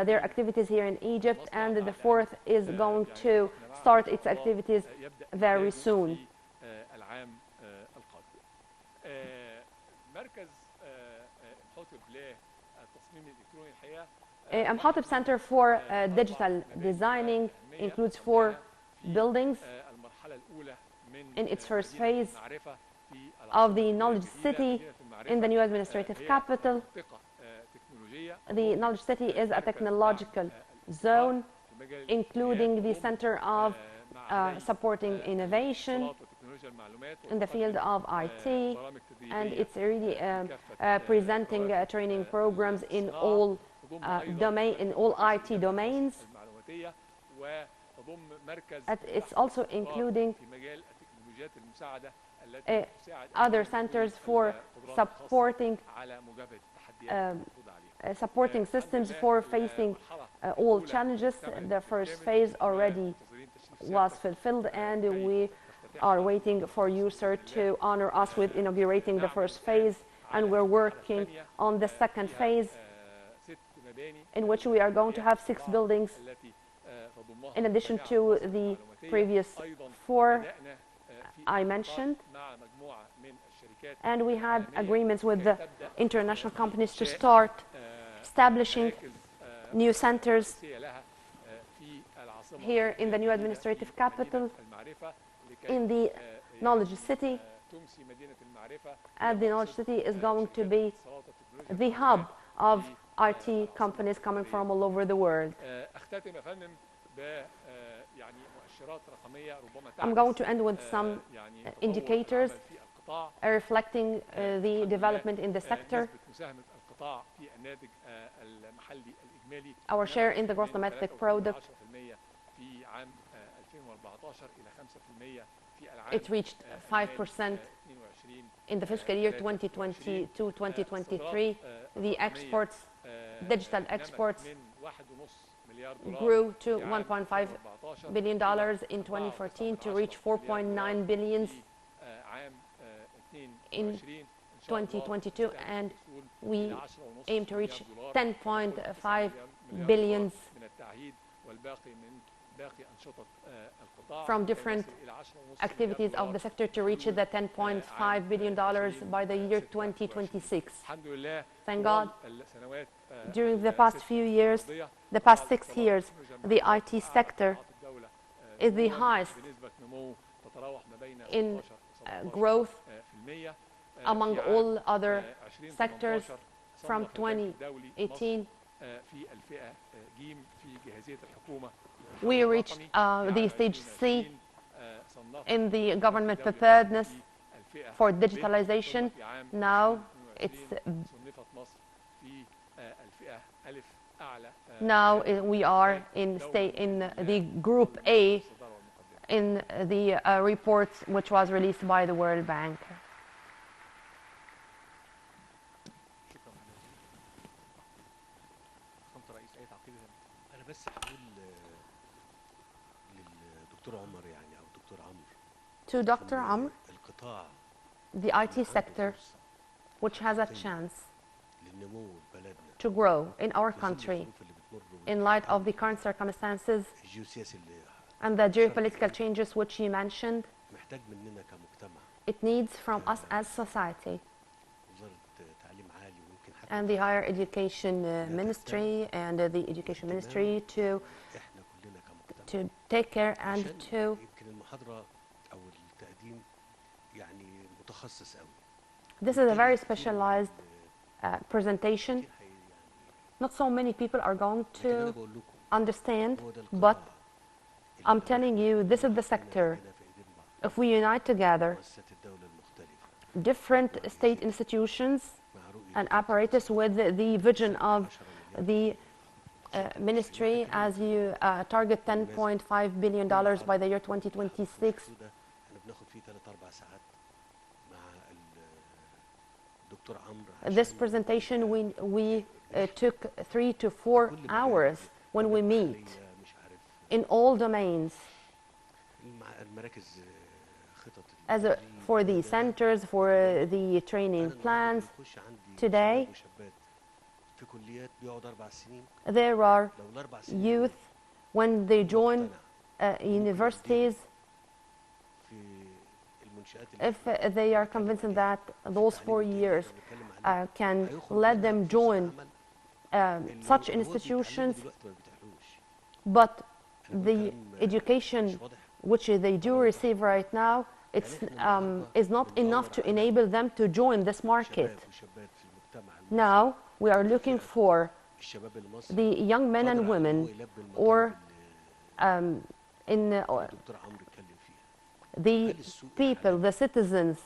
Speaker 1: their activities here in Egypt, and the 4th is going to start its activities very soon. Menhatib Center for Digital Designing includes 4 buildings. In its first phase of the Knowledge City in the new administrative capital, the Knowledge City is a technological zone, including the center of supporting innovation in the field of IT, and it's really presenting training programs in all IT domains. It's also including other centers for supporting systems for facing all challenges. The first phase already was fulfilled, and we are waiting for you, sir, to honor us with inaugurating the first phase, and we're working on the second phase. in which we are going to have 6 buildings in addition to the previous 4 I mentioned. And we had agreements with the international companies to start establishing new centers here in the new administrative capital, in the Knowledge City. And the Knowledge City is going to be the hub of IT companies coming from all over the world. I'm going to end with some indicators reflecting the development in the sector. Our share in the gross domestic product, it reached 5% in the fiscal year 2022-2023. The exports, digital exports, grew to $1.5 billion in 2014 to reach $4.9 billion in 2022, and we aim to reach $10.5 billion from different activities of the sector to reach the $10.5 billion by the year 2026. Thank God, during the past few years, the past 6 years, the IT sector is the highest in growth among all other sectors. From 2018, we reached the stage C in the government preparedness for digitalization. Now we are in the group A in the reports which was released by the World Bank. To Dr. Amr, the IT sector, which has a chance to grow in our country in light of the current circumstances and the geopolitical changes which you mentioned, it needs from us as society and the higher education ministry and the education ministry to take care and to this is a very specialized presentation. Not so many people are going to understand, but I'm telling you, this is the sector. If we unite together, different state institutions and apparatus with the vision of the ministry, as you target $10.5 billion by the year 2026, this presentation we took 3 to 4 hours when we meet in all domains. For the centers, for the training plans, today there are youth when they join universities, if they are convinced that those 4 years can let them join such institutions, but the education which they do receive right now is not enough to enable them to join this market. Now we are looking for the young men and women, or the people, the citizens,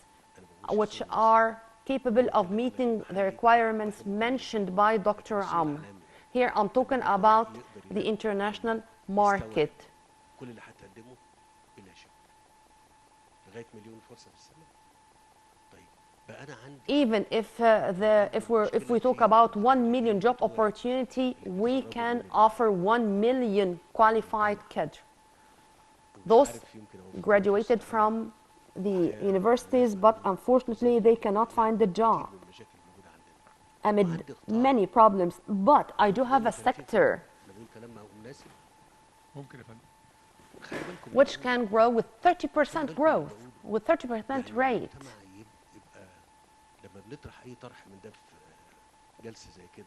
Speaker 1: which are capable of meeting the requirements mentioned by Dr. Amr. Here I'm talking about the international market. Even if we talk about 1 million job opportunity, we can offer 1 million qualified kids. Those graduated from the universities, but unfortunately they cannot find a job. amid many problems, but I do have a sector
Speaker 3: انا بقول كلام مناسب.
Speaker 4: ممكن يا فندم.
Speaker 3: خلي بالكم
Speaker 1: which can grow with 30% growth, with 30% rate.
Speaker 3: المجتمع يبقى لما بنطرح اي طرح من ده في جلسه زي كده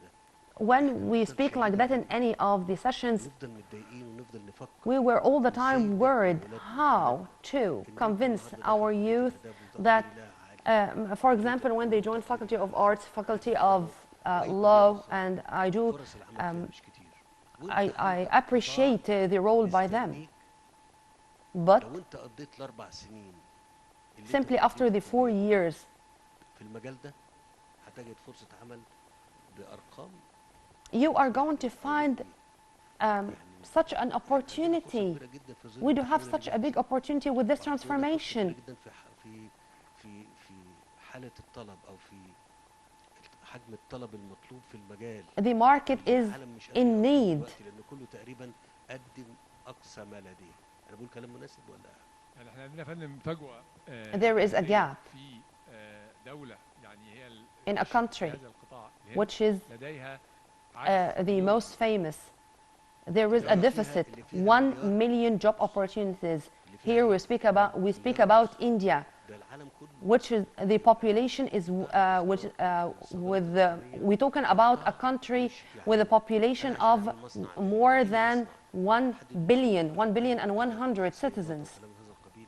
Speaker 1: When we speak like that in any of the sessions,
Speaker 3: نفضل متضايقين ونفضل نفكر
Speaker 1: we were all the time worried how to convince our youth that, for example, when they join Faculty of Arts, Faculty of Law, and I do,
Speaker 3: فرص العمل فيها مش كتير.
Speaker 1: I appreciate the role by them. But
Speaker 3: لو انت قضيت الاربع سنين اللي
Speaker 1: simply
Speaker 3: انت
Speaker 1: after the 4 years,
Speaker 3: في المجال ده هتجد فرصه عمل بارقام
Speaker 1: you are going to find such an opportunity.
Speaker 3: كبيره جدا في ظل
Speaker 1: We do have
Speaker 3: التحول
Speaker 1: such a big opportunity with this transformation.
Speaker 3: جدا في حاله الطلب او في حجم الطلب المطلوب في المجال.
Speaker 1: The market is
Speaker 3: العالم مش قادر
Speaker 1: in
Speaker 3: يقف
Speaker 1: need.
Speaker 3: دلوقتي لان كله تقريبا قدم اقصى ما لديه. انا بقول كلام مناسب ولا؟
Speaker 4: يعني احنا عندنا يا فندم فجوه
Speaker 1: There is a gap
Speaker 4: في دوله يعني هي
Speaker 1: in a country
Speaker 4: هذا القطاع الهند
Speaker 1: which is
Speaker 4: لديها
Speaker 1: the most famous. There is a deficit, 1 million job opportunities. Here we speak about India,
Speaker 3: ده العالم كله
Speaker 1: which is the population is we're talking about a country with a population of more than 1 billion and 100 citizens.
Speaker 3: كلام هذا القبيل.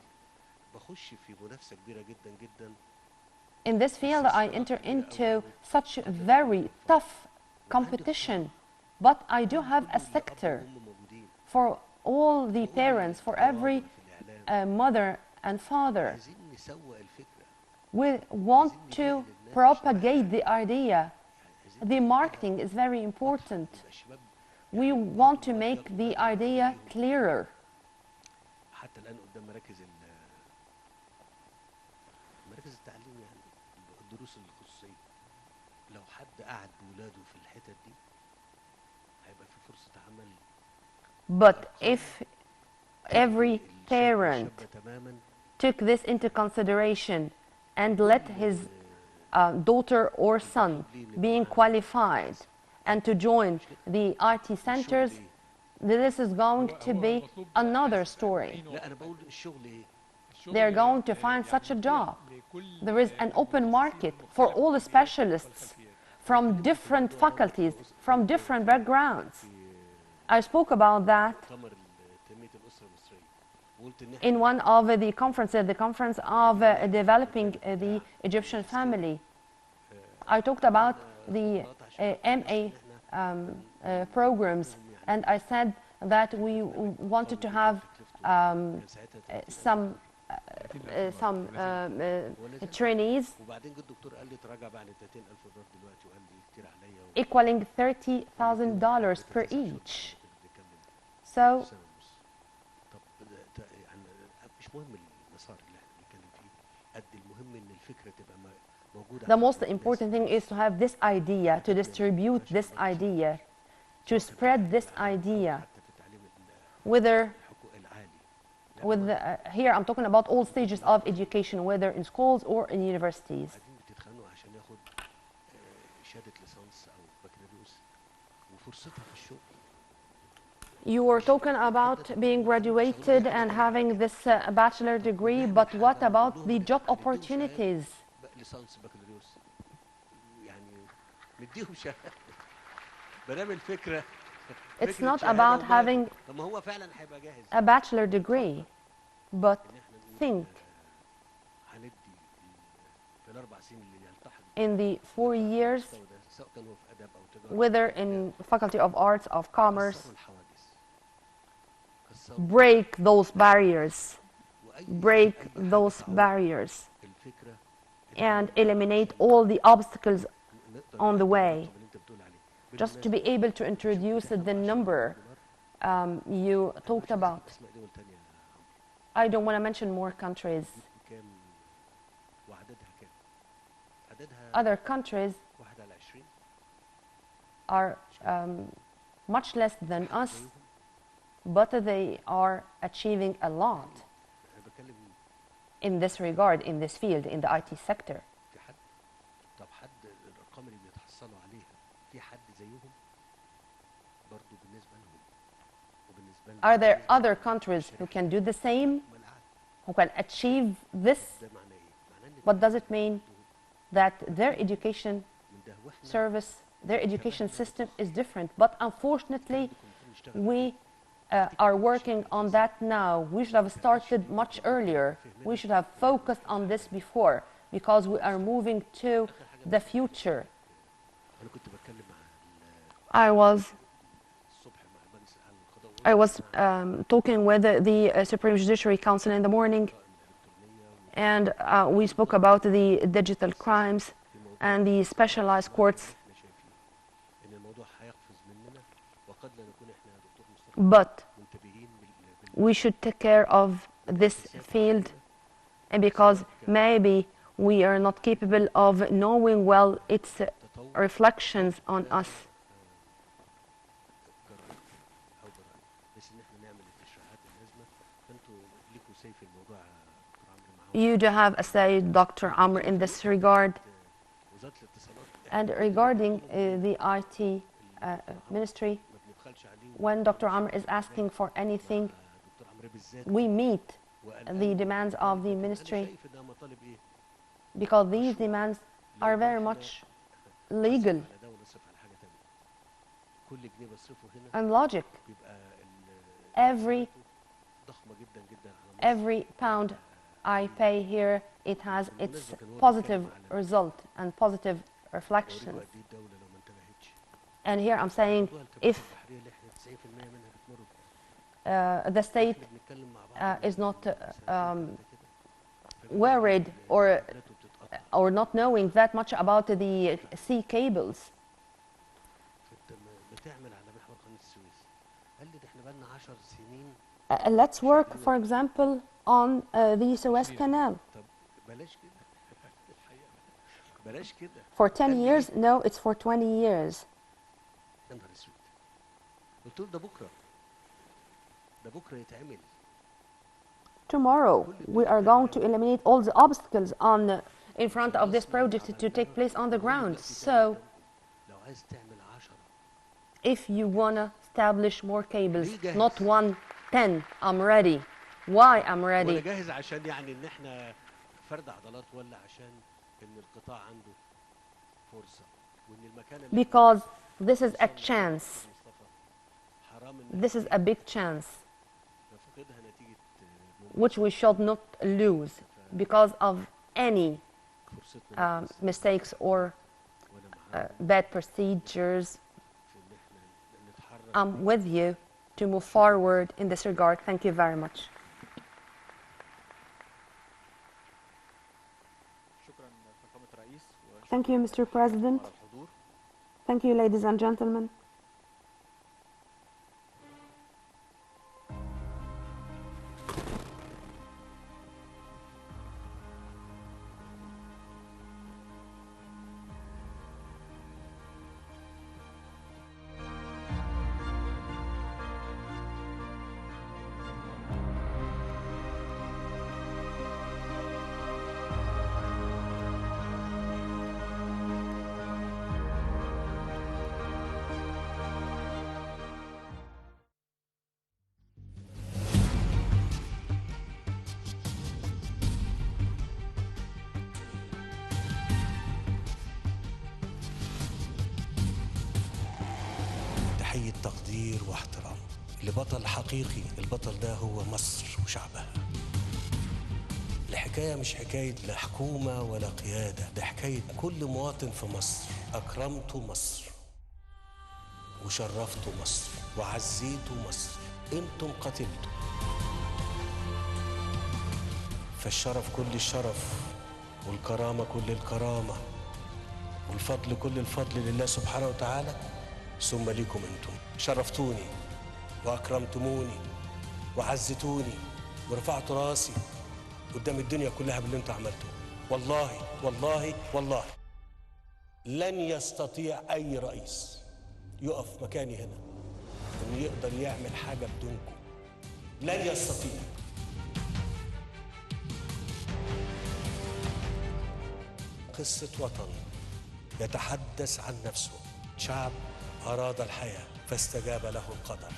Speaker 3: بخش في منافسه كبيره جدا جدا.
Speaker 1: In this field, I enter into such very tough competition, but I do have a sector
Speaker 3: هم موجودين
Speaker 1: for all the parents, for every
Speaker 3: في الاعلام.
Speaker 1: mother and father.
Speaker 3: عايزين نسوق الفكره.
Speaker 1: We want to propagate the idea. The marketing is very important.
Speaker 3: يبقى الشباب
Speaker 1: We want to make the idea clearer.
Speaker 3: حتى الان قدام مراكز التعليم يعني الدروس الخصوصيه لو حد قعد بولاده في الحتت دي هيبقى في فرصه عمل.
Speaker 1: But if every parent
Speaker 3: شابة تماما
Speaker 1: took this into consideration and let his daughter or son being qualified and to join the IT centers, this is going to be another story.
Speaker 3: لا انا بقول الشغل ايه؟
Speaker 1: They're going to find such a job. There is an open market for all the specialists from different faculties, from different backgrounds. I spoke about that
Speaker 3: مؤتمر تنميه الاسره المصريه وقلت ان
Speaker 1: in one of the conferences, the conference of developing the Egyptian family. I talked about the MA programs, and I said that we wanted to have some trainees
Speaker 3: وبعدين جه الدكتور قال لي تراجع بقى عن ال 30000 دولار دلوقتي وقال لي كتير عليا
Speaker 1: equaling $30,000 per each. So
Speaker 3: سنة ونص. طب يعني مش مهم المسار اللي احنا بنتكلم فيه قد المهم ان الفكره تبقى موجوده.
Speaker 1: the most important thing is to have this idea, to distribute this idea, to spread this idea,
Speaker 3: حتى في التعليم
Speaker 1: whether
Speaker 3: الحقوق العالي.
Speaker 1: with here I'm talking about all stages of education, whether in schools or in universities.
Speaker 3: قاعدين بتتخانقوا عشان ياخد شهاده ليسانس او بكالوريوس وفرصتها في الشغل.
Speaker 1: You were talking about being graduated and having this bachelor degree, but what about the job opportunities?
Speaker 3: ليسانس بكالوريوس يعني نديهم شهاده. بنعمل الفكره.
Speaker 1: It's not about having
Speaker 3: طب ما هو فعلا هيبقى جاهز.
Speaker 1: a bachelor degree, but
Speaker 3: ان احنا نقول
Speaker 1: think
Speaker 3: هندي في الاربع سنين اللي يلتحق
Speaker 1: in the 4 years,
Speaker 3: بالمستوى ده سواء كان هو في ادب او تجاره
Speaker 1: whether in Faculty of Arts, of Commerce,
Speaker 3: كسروا الحواجز كسروا
Speaker 1: break those barriers,
Speaker 3: وأي
Speaker 1: break
Speaker 3: حاجة
Speaker 1: those
Speaker 3: تعوق
Speaker 1: barriers,
Speaker 3: الفكره
Speaker 1: and eliminate all the obstacles
Speaker 3: نقدر
Speaker 1: on the
Speaker 3: نحقق
Speaker 1: way,
Speaker 3: اللي انت بتقول عليه.
Speaker 1: just to be able to introduce the number you talked about.
Speaker 3: اسماء دول تانية يا عمرو.
Speaker 1: I don't want to mention more countries.
Speaker 3: كام وعددها كام؟ عددها
Speaker 1: Other countries
Speaker 3: 1 على 20
Speaker 1: are much less than us, but they are achieving a lot
Speaker 3: انا بتكلم
Speaker 1: in this regard, in this field, in the IT sector.
Speaker 3: في حد طب حد الارقام اللي بيتحصلوا
Speaker 1: Are there other countries who can do the same, who can achieve this? What does it mean? That their education service, their education system is different. But unfortunately, we are working on that now. We should have started much earlier. We should have focused on this before, because we are moving to the future. I was talking with the Supreme Judiciary Council in the morning, and we spoke about the digital crimes and the specialized courts. But we should take care of this field, and because maybe we are not capable of knowing well its reflections on us. You do have a say, Dr. Amr, in this regard. And regarding the IT ministry, when Dr. Amr is asking for anything, we meet the demands of the ministry, because these demands are very much legal and logic. Every pound I pay here, it has its positive result and positive reflections. And here I'm saying, if the state is not worried or not knowing that much about the sea cables, let's work, for example, on the Suez Canal. For 10 years? No, it's for 20 years. Tomorrow, we are going to eliminate all the obstacles in front of this project to take place on the ground. So, if you want to establish more cables, not 1, 10, I'm ready. Why I'm ready? Because this is a chance. This is a big chance, which we should not lose because of any mistakes or bad procedures. I'm with you to move forward in this regard. Thank you very much. Thank you, Mr. President. Thank you, ladies and gentlemen.
Speaker 3: تحية تقدير واحترام لبطل حقيقي. البطل ده هو مصر وشعبها. الحكاية مش حكاية لا حكومة ولا قيادة، ده حكاية كل مواطن في مصر. أكرمت مصر وشرفت مصر وعزيت مصر، انتم قتلتم. فالشرف كل الشرف والكرامة كل الكرامة والفضل كل الفضل لله سبحانه وتعالى، ثم ليكم انتم. شرفتوني واكرمتموني وعزتوني ورفعتوا راسي قدام الدنيا كلها باللي انتم عملتوه. والله والله والله لن يستطيع اي رئيس يقف مكاني هنا انه يقدر يعمل حاجه بدونكم. لن يستطيع. قصه وطن يتحدث عن نفسه، شعب أراد الحياة
Speaker 5: فاستجاب له القدر.